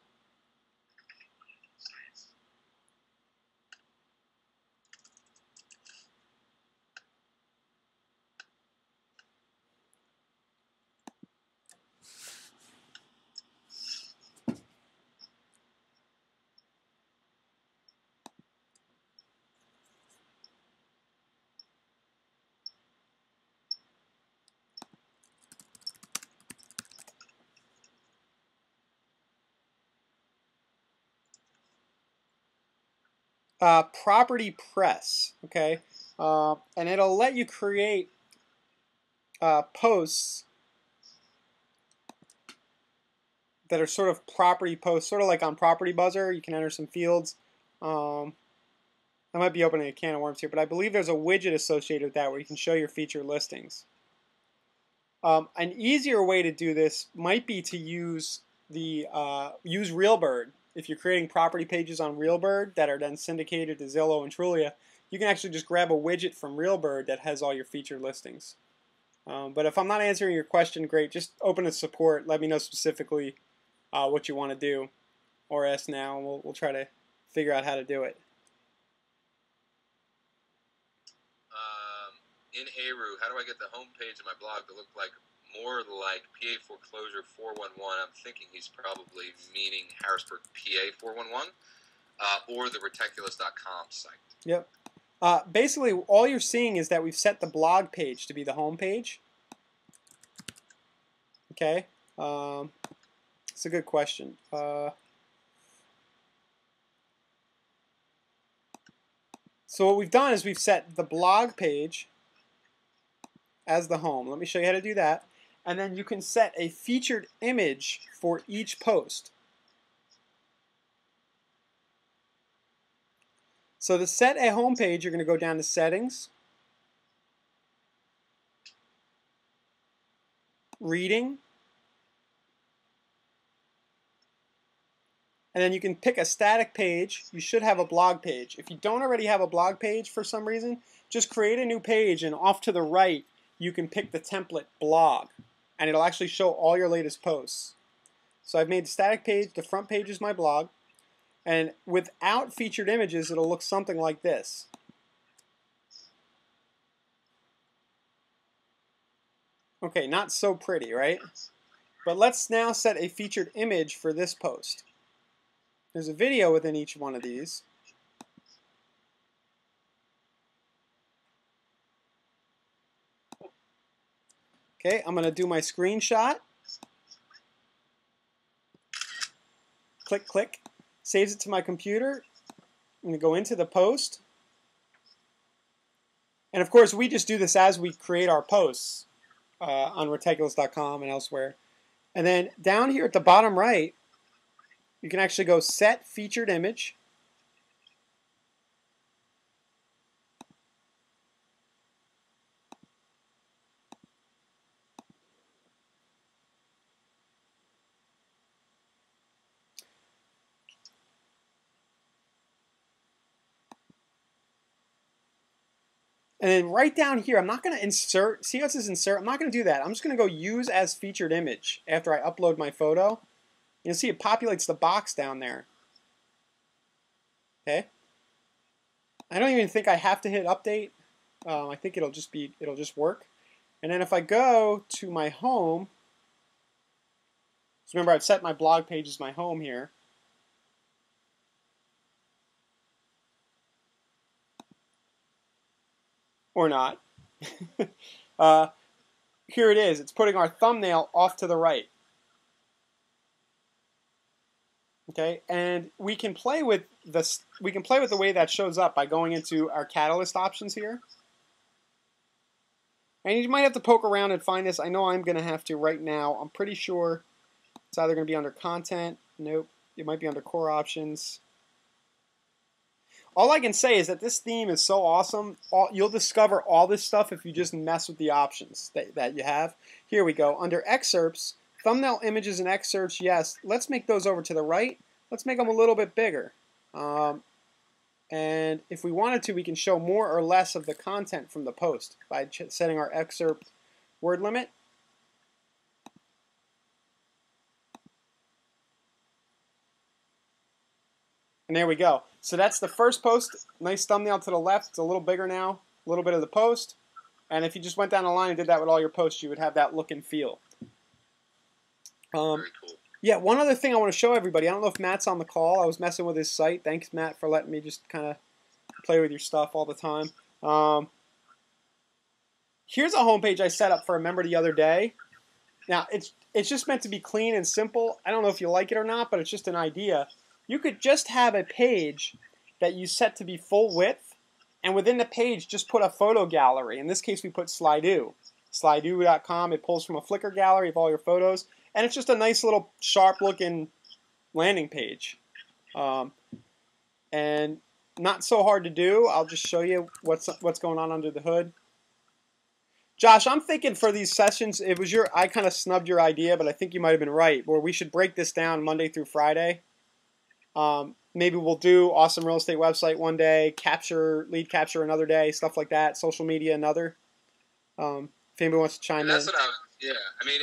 Property Press, okay, and it'll let you create posts that are sort of property posts, sort of like on Property Buzzer. You can enter some fields. I might be opening a can of worms here, but I believe there's a widget associated with that where you can show your featured listings. An easier way to do this might be to use use RealBird. If you're creating property pages on RealBird that are then syndicated to Zillow and Trulia, you can actually just grab a widget from RealBird that has all your featured listings. But if I'm not answering your question, great. Just open a support. Let me know specifically what you want to do, or ask now, and we'll try to figure out how to do it. In Heru, how do I get the homepage of my blog to look more like PA Foreclosure 411? I'm thinking he's probably meaning Harrisburg PA 411 or the Reticulous.com site. Yep. Basically, all you're seeing is that we've set the blog page to be the home page. Okay. It's a good question. So what we've done is we've set the blog page as the home. Let me show you how to do that. And then you can set a featured image for each post. So to set a home page, you're going to go down to Settings, Reading, and then you can pick a static page. You should have a blog page. If you don't already have a blog page for some reason, just create a new page, and off to the right you can pick the template blog, and it'll actually show all your latest posts. So I've made the static page, the front page is my blog, and without featured images it'll look something like this. Okay, not so pretty, right? But let's now set a featured image for this post. There's a video within each one of these. Okay, I'm going to do my screenshot. Click, click. Saves it to my computer. I'm going to go into the post. And of course, we just do this as we create our posts on Reticulous.com and elsewhere. And then down here at the bottom right, you can actually go Set Featured Image. And then right down here, I'm not going to insert, see how it says insert? I'm not going to do that. I'm just going to go use as featured image after I upload my photo. You'll see it populates the box down there. Okay. I don't even think I have to hit update. I think it'll just work. And then if I go to my home, so remember I've set my blog page as my home here. Or not. Here it is. It's putting our thumbnail off to the right. Okay, and we can play with this. We can play with the way that shows up by going into our Catalyst options here. And you might have to poke around and find this. I know I'm going to have to right now. I'm pretty sure it's either going to be under Content. Nope. It might be under Core Options. All I can say is that this theme is so awesome. You'll discover all this stuff if you just mess with the options that you have. Here we go. Under Excerpts, thumbnail images and excerpts, yes. Let's make those over to the right. Let's make them a little bit bigger. And if we wanted to, we can show more or less of the content from the post by setting our excerpt word limit. And there we go. So that's the first post. Nice thumbnail to the left. It's a little bigger now. A little bit of the post. And if you just went down the line and did that with all your posts, you would have that look and feel. Very cool. Yeah, one other thing I want to show everybody. I don't know if Matt's on the call. I was messing with his site. Thanks, Matt, for letting me just kind of play with your stuff all the time. Here's a homepage I set up for a member the other day. Now, it's just meant to be clean and simple. I don't know if you like it or not, but it's just an idea. You could just have a page that you set to be full width, and within the page just put a photo gallery. In this case, we put Slido. Slido.com. It pulls from a Flickr gallery of all your photos, and it's just a nice little sharp-looking landing page. And not so hard to do. I'll just show you what's going on under the hood. Josh, I'm thinking for these sessions, I kind of snubbed your idea, but I think you might have been right, where we should break this down Monday through Friday. Maybe we'll do awesome real estate website one day, lead capture another day, stuff like that, social media another. If anybody wants to chime in. That's what I mean,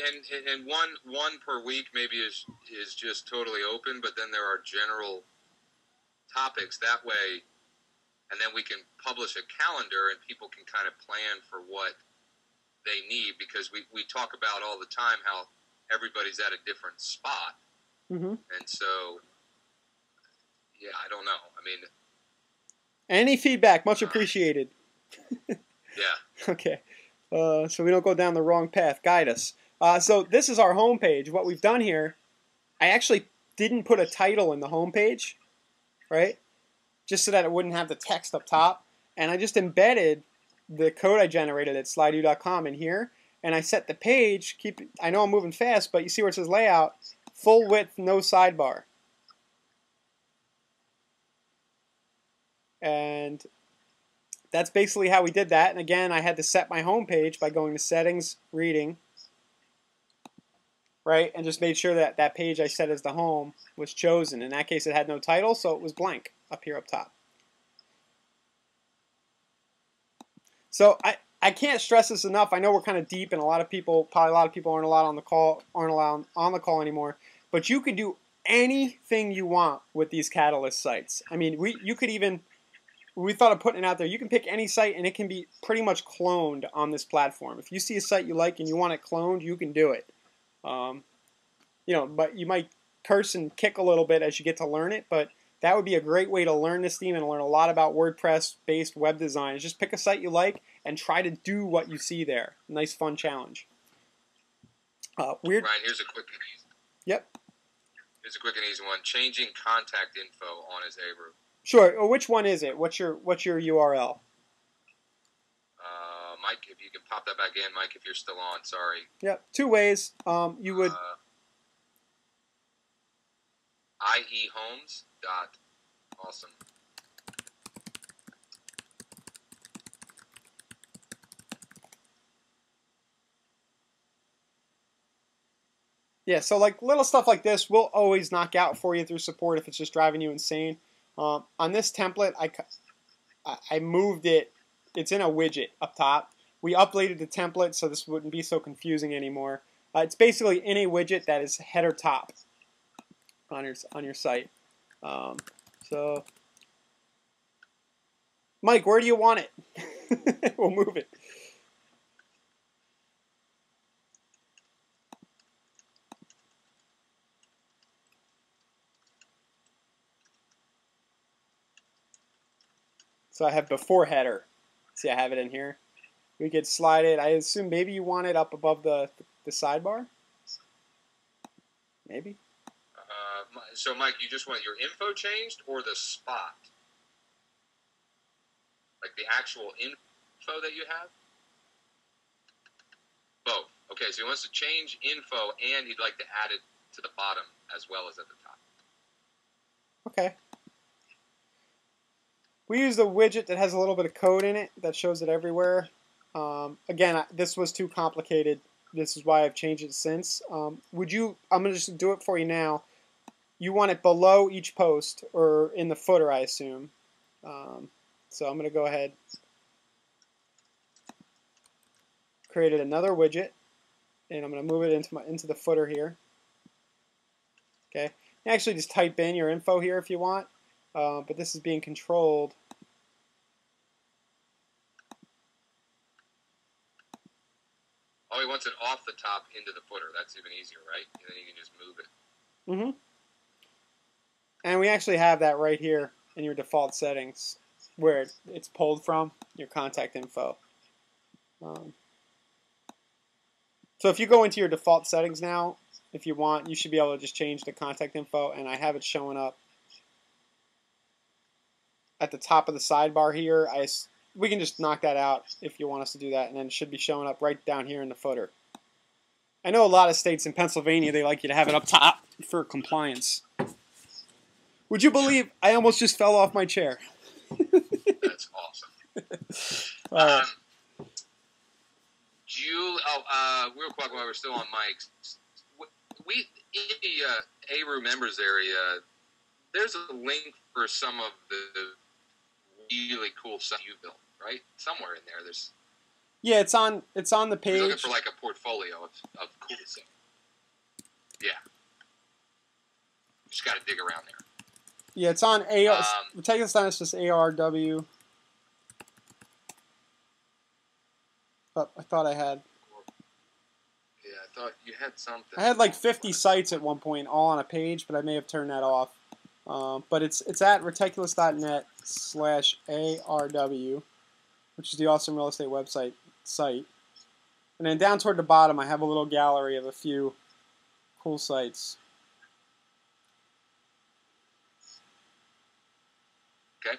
and one per week maybe is just totally open, but then there are general topics that way, and then we can publish a calendar and people can kind of plan for what they need, because we talk about all the time how everybody's at a different spot. Mm-hmm. And so, yeah, I don't know. I mean, any feedback, much appreciated. Yeah. Okay. So we don't go down the wrong path. Guide us. So this is our homepage. What we've done here, I actually didn't put a title in the homepage, right? Just so that it wouldn't have the text up top. And I just embedded the code I generated at Slido.com in here. And I set the page, I know I'm moving fast, but you see where it says layout, full width, no sidebar. And that's basically how we did that. And again, I had to set my home page by going to settings, reading, right? And just made sure that that page I set as the home was chosen. In that case, it had no title, so it was blank up here up top. So I can't stress this enough. I know we're kind of deep, and probably a lot of people aren't allowed on the call anymore. But you can do anything you want with these Catalyst sites. I mean, we thought of putting it out there. You can pick any site, and it can be pretty much cloned on this platform. If you see a site you like and you want it cloned, you can do it. But you might curse and kick a little bit as you get to learn it. But that would be a great way to learn this theme and learn a lot about WordPress-based web design. Is just pick a site you like and try to do what you see there. Nice, fun challenge. Ryan, here's a quick and easy. Yep. Here's a quick and easy one. Changing contact info on his Abreu. Sure. Which one is it? What's your URL? Mike, if you can pop that back in, Mike, if you're still on. Sorry. Yep. Two ways. You would. IEhomes.awesome. Yeah, so like little stuff like this, we'll always knock out for you through support if it's just driving you insane. On this template, I moved it. It's in a widget up top. We updated the template so this wouldn't be so confusing anymore. It's basically in a widget that is header top on your site. So, Mike, where do you want it? We'll move it. So I have before header. See, I have it in here. We could slide it. I assume maybe you want it up above the sidebar? Maybe? So, Mike, you just want your info changed or the spot? Like the actual info that you have? Both. Okay, so he wants to change info and he'd like to add it to the bottom as well as at the top. Okay. We use a widget that has a little bit of code in it that shows it everywhere. Again, this was too complicated. This is why I've changed it since. I'm going to just do it for you now. You want it below each post or in the footer, I assume. So I'm going to go ahead. Created another widget, and I'm going to move it into the footer here. Okay. You actually just type in your info here if you want. But this is being controlled. Oh, he wants it off the top into the footer. That's even easier, right? And then you can just move it. Mm-hmm. And we actually have that right here in your default settings where it's pulled from, your contact info. So if you go into your default settings now, if you want, you should be able to just change the contact info, and I have it showing up at the top of the sidebar here. we can just knock that out if you want us to do that, and then it should be showing up right down here in the footer. I know a lot of states in Pennsylvania, they like you to have it up top for compliance. Would you believe I almost just fell off my chair? That's awesome. Real quick while we're still on mics, we in the ARU members area, there's a link for some of the really cool stuff you built, right? Somewhere in there, there's. Yeah, it's on the page. You're looking for like a portfolio of cool stuff. Yeah. Just got to dig around there. Yeah, it's on AR. Take this down. It's just ARW. Oh, I thought I had. Yeah, I thought you had something. I had like 50 sites at one point, all on a page, but I may have turned that off. But it's at reticulous.net/ARW, which is the Awesome Real Estate website site. And then down toward the bottom, I have a little gallery of a few cool sites. Okay.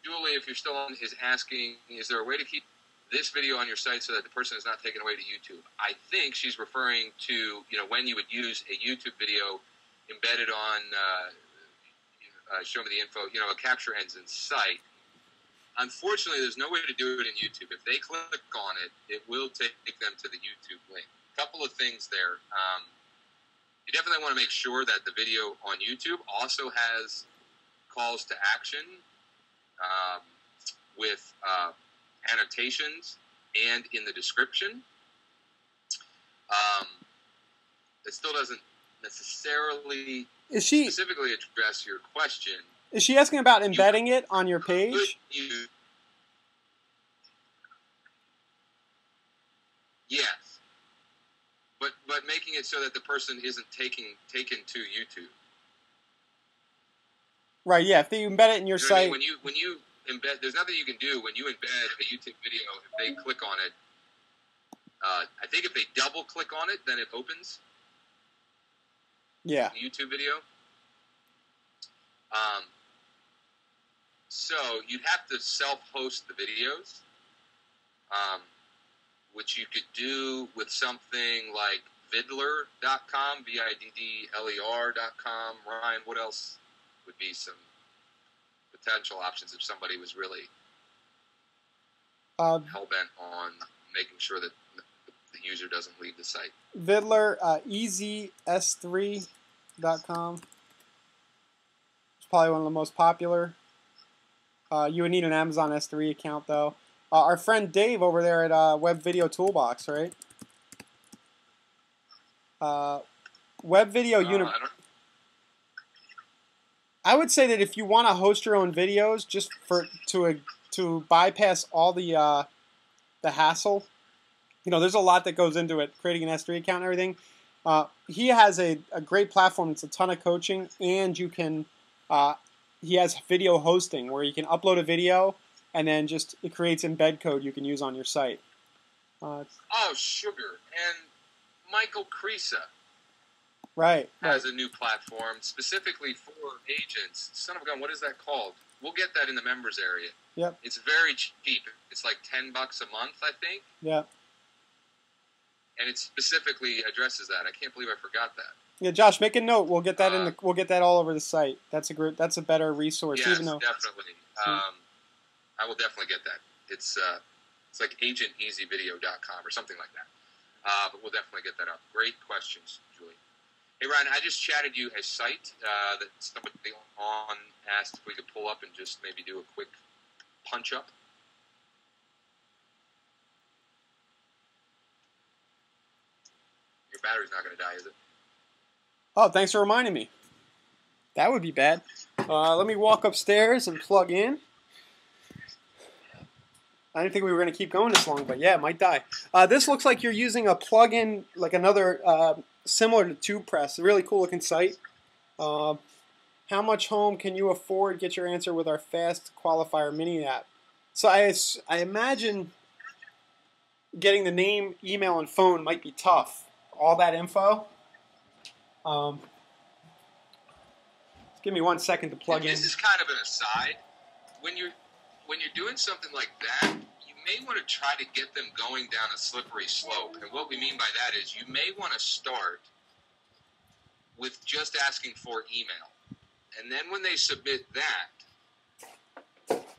Julie, if you're still on, is asking, is there a way to keep this video on your site so that the person is not taken away to YouTube? I think she's referring to, when you would use a YouTube video embedded on Show Me the Info, a capture engine site. Unfortunately, there's no way to do it in YouTube. If they click on it, it will take them to the YouTube link. A couple of things there. You definitely want to make sure that the video on YouTube also has calls to action with annotations and in the description. It still doesn't necessarily specifically address your question. Is she asking about embedding it on your page? Yes, but making it so that the person isn't taken to YouTube. Right. Yeah. If they embed it in your site, I mean? When you embed, there's nothing you can do when you embed a YouTube video. If they click on it, I think if they double click on it, then it opens. Yeah. The YouTube video. So you'd have to self-host the videos, which you could do with something like Viddler.com, Viddler.com. Ryan, what else would be some potential options if somebody was really hell-bent on making sure that the user doesn't leave the site? Viddler, EasyS3.com. It's probably one of the most popular. You would need an Amazon S3 account, though. Our friend Dave over there at Web Video Toolbox, right? Web Video I would say that if you want to host your own videos, just to bypass all the hassle, there's a lot that goes into it, creating an S3 account and everything. He has a great platform. It's a ton of coaching, and you can. He has video hosting where you can upload a video, and then it creates embed code you can use on your site. Sugar. And Michael Creasa has a new platform specifically for agents. Son of a gun, what is that called? We'll get that in the members area. Yep. It's very cheap. It's like $10 a month, I think. Yeah. And it specifically addresses that. I can't believe I forgot that. Yeah, Josh, make a note. We'll get that we'll get that all over the site. That's a better resource. Yes, even though, definitely. I will definitely get that. It's like agenteasyvideo.com or something like that. But we'll definitely get that up. Great questions, Julie. Hey, Ryan, I just chatted you a site that somebody on asked if we could pull up and just maybe do a quick punch-up. Your battery's not going to die, is it? Oh, thanks for reminding me. That would be bad. Let me walk upstairs and plug in. I didn't think we were going to keep going this long, but yeah, it might die. This looks like you're using a plug-in, like another similar to TubePress. A really cool looking site. How much home can you afford? Get your answer with our Fast Qualifier mini app. So I imagine getting the name, email, and phone might be tough. All that info. Give me 1 second to plug in. This is kind of an aside. When when you're doing something like that, you may want to try to get them going down a slippery slope. And what we mean by that is you may want to start with just asking for email. And then when they submit that,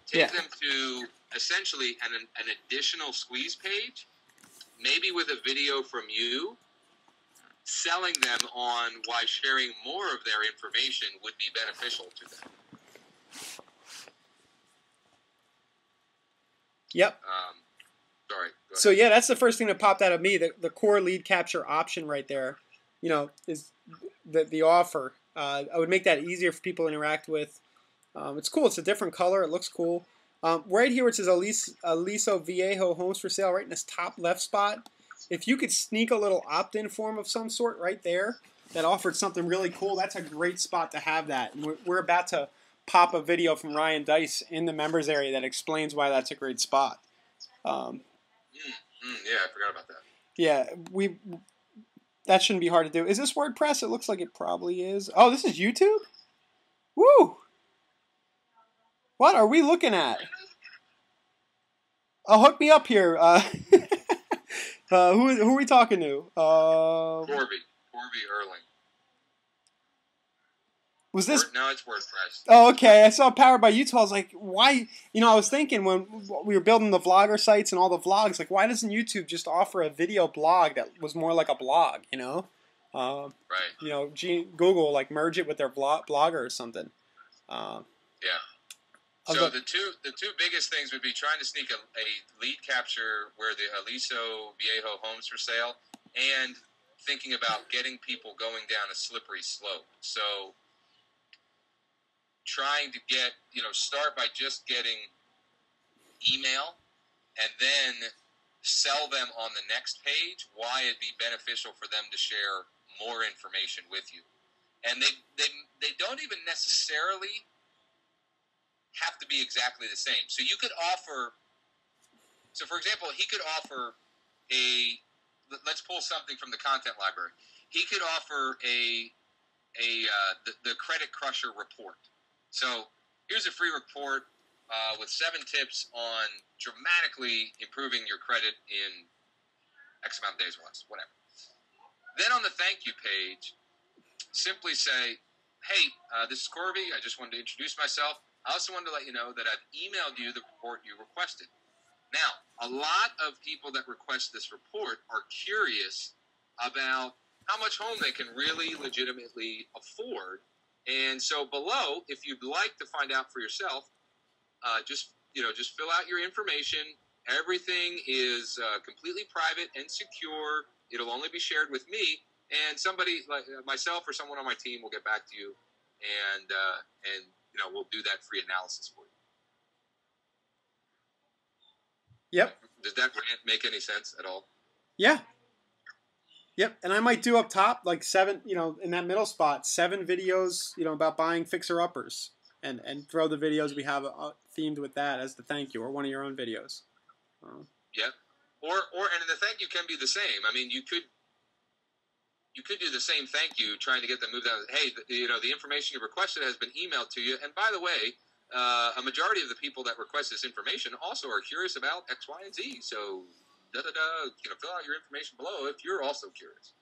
take them to essentially an additional squeeze page, maybe with a video from you, selling them on why sharing more of their information would be beneficial to them. Yep. Sorry. So yeah, that's the first thing that popped out of me. The core lead capture option right there, is the offer. I would make that easier for people to interact with. It's cool. It's a different color. It looks cool. Right here, it says Aliso Viejo homes for sale right in this top left spot. If you could sneak a little opt-in form of some sort right there that offered something really cool, that's a great spot to have that. And we're about to pop a video from Ryan Dice in the members area that explains why that's a great spot. Yeah, I forgot about that. Yeah, that shouldn't be hard to do. Is this WordPress? It looks like it probably is. Oh, this is YouTube? Woo! What are we looking at? Oh, hook me up here. Who are we talking to? Corby Erling. Was this? No, it's WordPress. Oh, okay. I saw Powered by Utah. I was like, why? I was thinking when we were building the vlogger sites and all the vlogs, like, why doesn't YouTube just offer a video blog that was more like a blog? Right. Google like merge it with their blogger or something. Yeah. So the two biggest things would be trying to sneak a lead capture where the Aliso Viejo homes for sale, and thinking about getting people going down a slippery slope. So trying to start by just getting email and then sell them on the next page why it'd be beneficial for them to share more information with you. And they don't even necessarily have to be exactly the same. So you could offer, for example, he could offer let's pull something from the content library. He could offer the Credit Crusher report. So here's a free report with 7 tips on dramatically improving your credit in X amount of days or less, whatever. Then on the thank you page, simply say, hey, this is Corby. I just wanted to introduce myself. I also wanted to let you know that I've emailed you the report you requested. Now, a lot of people that request this report are curious about how much home they can really legitimately afford. And so below, if you'd like to find out for yourself, just fill out your information. Everything is completely private and secure. It'll only be shared with me, and somebody like myself or someone on my team will get back to you, and we'll do that free analysis for you. Yep. Does that make any sense at all? Yeah. Yep. And I might do up top like 7, in that middle spot, 7 videos, about buying fixer-uppers, and throw the videos we have themed with that as the thank you, or one of your own videos. Yep. And the thank you can be the same. I mean, you could do the same thank you, trying to get them moved out. Hey, the information you requested has been emailed to you. And by the way, a majority of the people that request this information also are curious about X, Y, and Z. So, fill out your information below if you're also curious.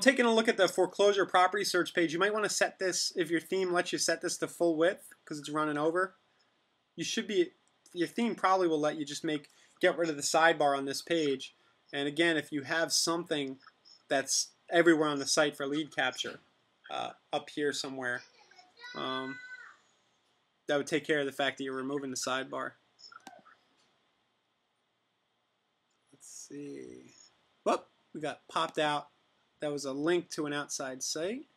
Taking a look at the foreclosure property search page, you might want to set this, if your theme lets you set this to full width because it's running over. Your theme probably will let you just get rid of the sidebar on this page. And again, if you have something that's everywhere on the site for lead capture, up here somewhere, that would take care of the fact that you're removing the sidebar. Let's see. Whoop, we got popped out. That was a link to an outside site.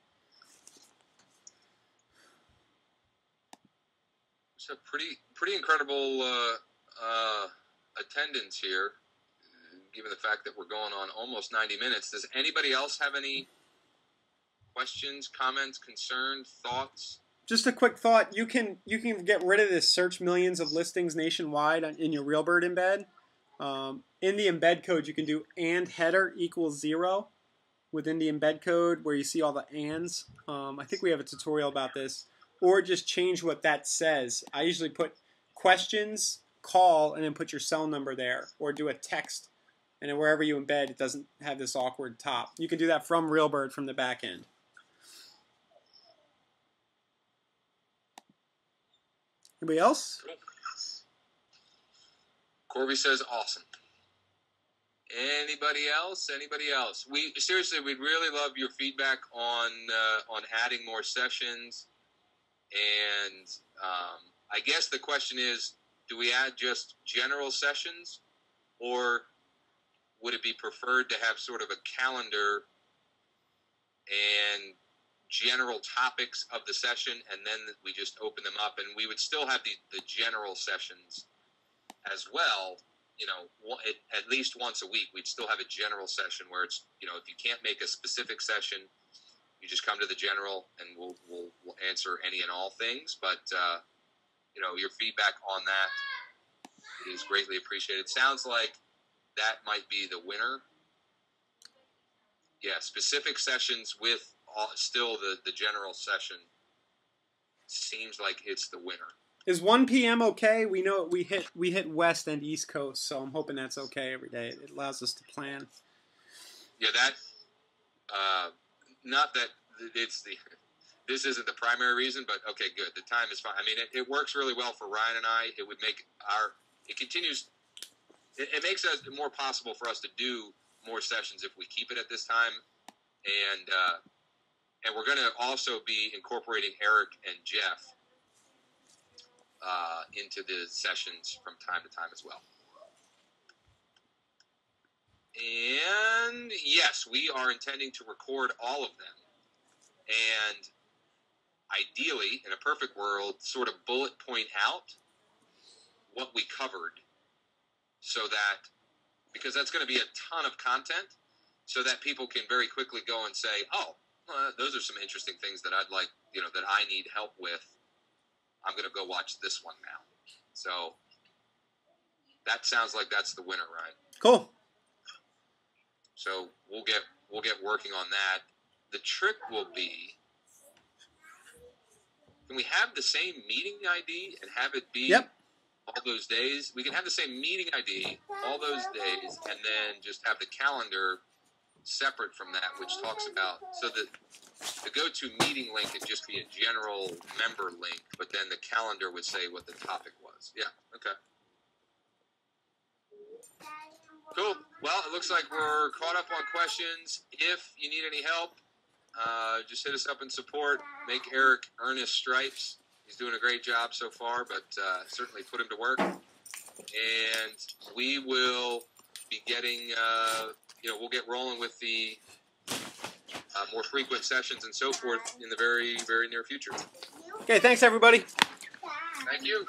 It's a pretty incredible attendance here, given the fact that we're going on almost 90 minutes. Does anybody else have any questions, comments, concerns, thoughts? Just a quick thought. You can get rid of this search millions of listings nationwide in your RealBird embed. In the embed code, you can do and header equals 0 within the embed code where you see all the ands. I think we have a tutorial about this. or just change what that says. I usually put questions, call, and then put your cell number there, or do a text. And then wherever you embed, it doesn't have this awkward top. You can do that from Railbird from the back end. Anybody else? Cool. Corby says awesome. Anybody else? Anybody else? We'd really love your feedback on adding more sessions. And I guess the question is, do we add just general sessions, or would it be preferred to have sort of a calendar and general topics of the session, and then we just open them up, and we would still have the general sessions as well. You know, at least once a week, we'd still have a general session where it's, you know, if you can't make a specific session, you just come to the general, and we'll answer any and all things. But you know, your feedback on that is greatly appreciated. Sounds like that might be the winner. Yeah, specific sessions with still the general session seems like it's the winner. Is 1 p.m. okay? We know we hit West and East Coast, so I'm hoping that's okay every day. It allows us to plan. Yeah, that not that this isn't the primary reason, but okay, good. The time is fine. I mean, it works really well for Ryan and I. It would make it makes it more possible for us to do more sessions if we keep it at this time, and we're going to also be incorporating Eric and Jeff into the sessions from time to time as well. And yes, we are intending to record all of them, and ideally, in a perfect world, sort of bullet point out what we covered, so that, because that's going to be a ton of content, so that people can very quickly go and say, oh, those are some interesting things that I'd like, you know, that I need help with. I'm going to go watch this one now. So that sounds like that's the winner, Ryan. Cool. So we'll get working on that. The trick will be, can we have the same meeting ID and have it be all those days? We can have the same meeting ID all those days, and then just have the calendar separate from that, which talks about, so that the go-to meeting link could just be a general member link, but then the calendar would say what the topic was. Yeah, okay. Cool. Well, it looks like we're caught up on questions. If you need any help, just hit us up in support. Make Eric earn his stripes. He's doing a great job so far, but certainly put him to work. And we will be getting, we'll get rolling with the more frequent sessions and so forth in the very, very near future. Okay, thanks, everybody. Thank you.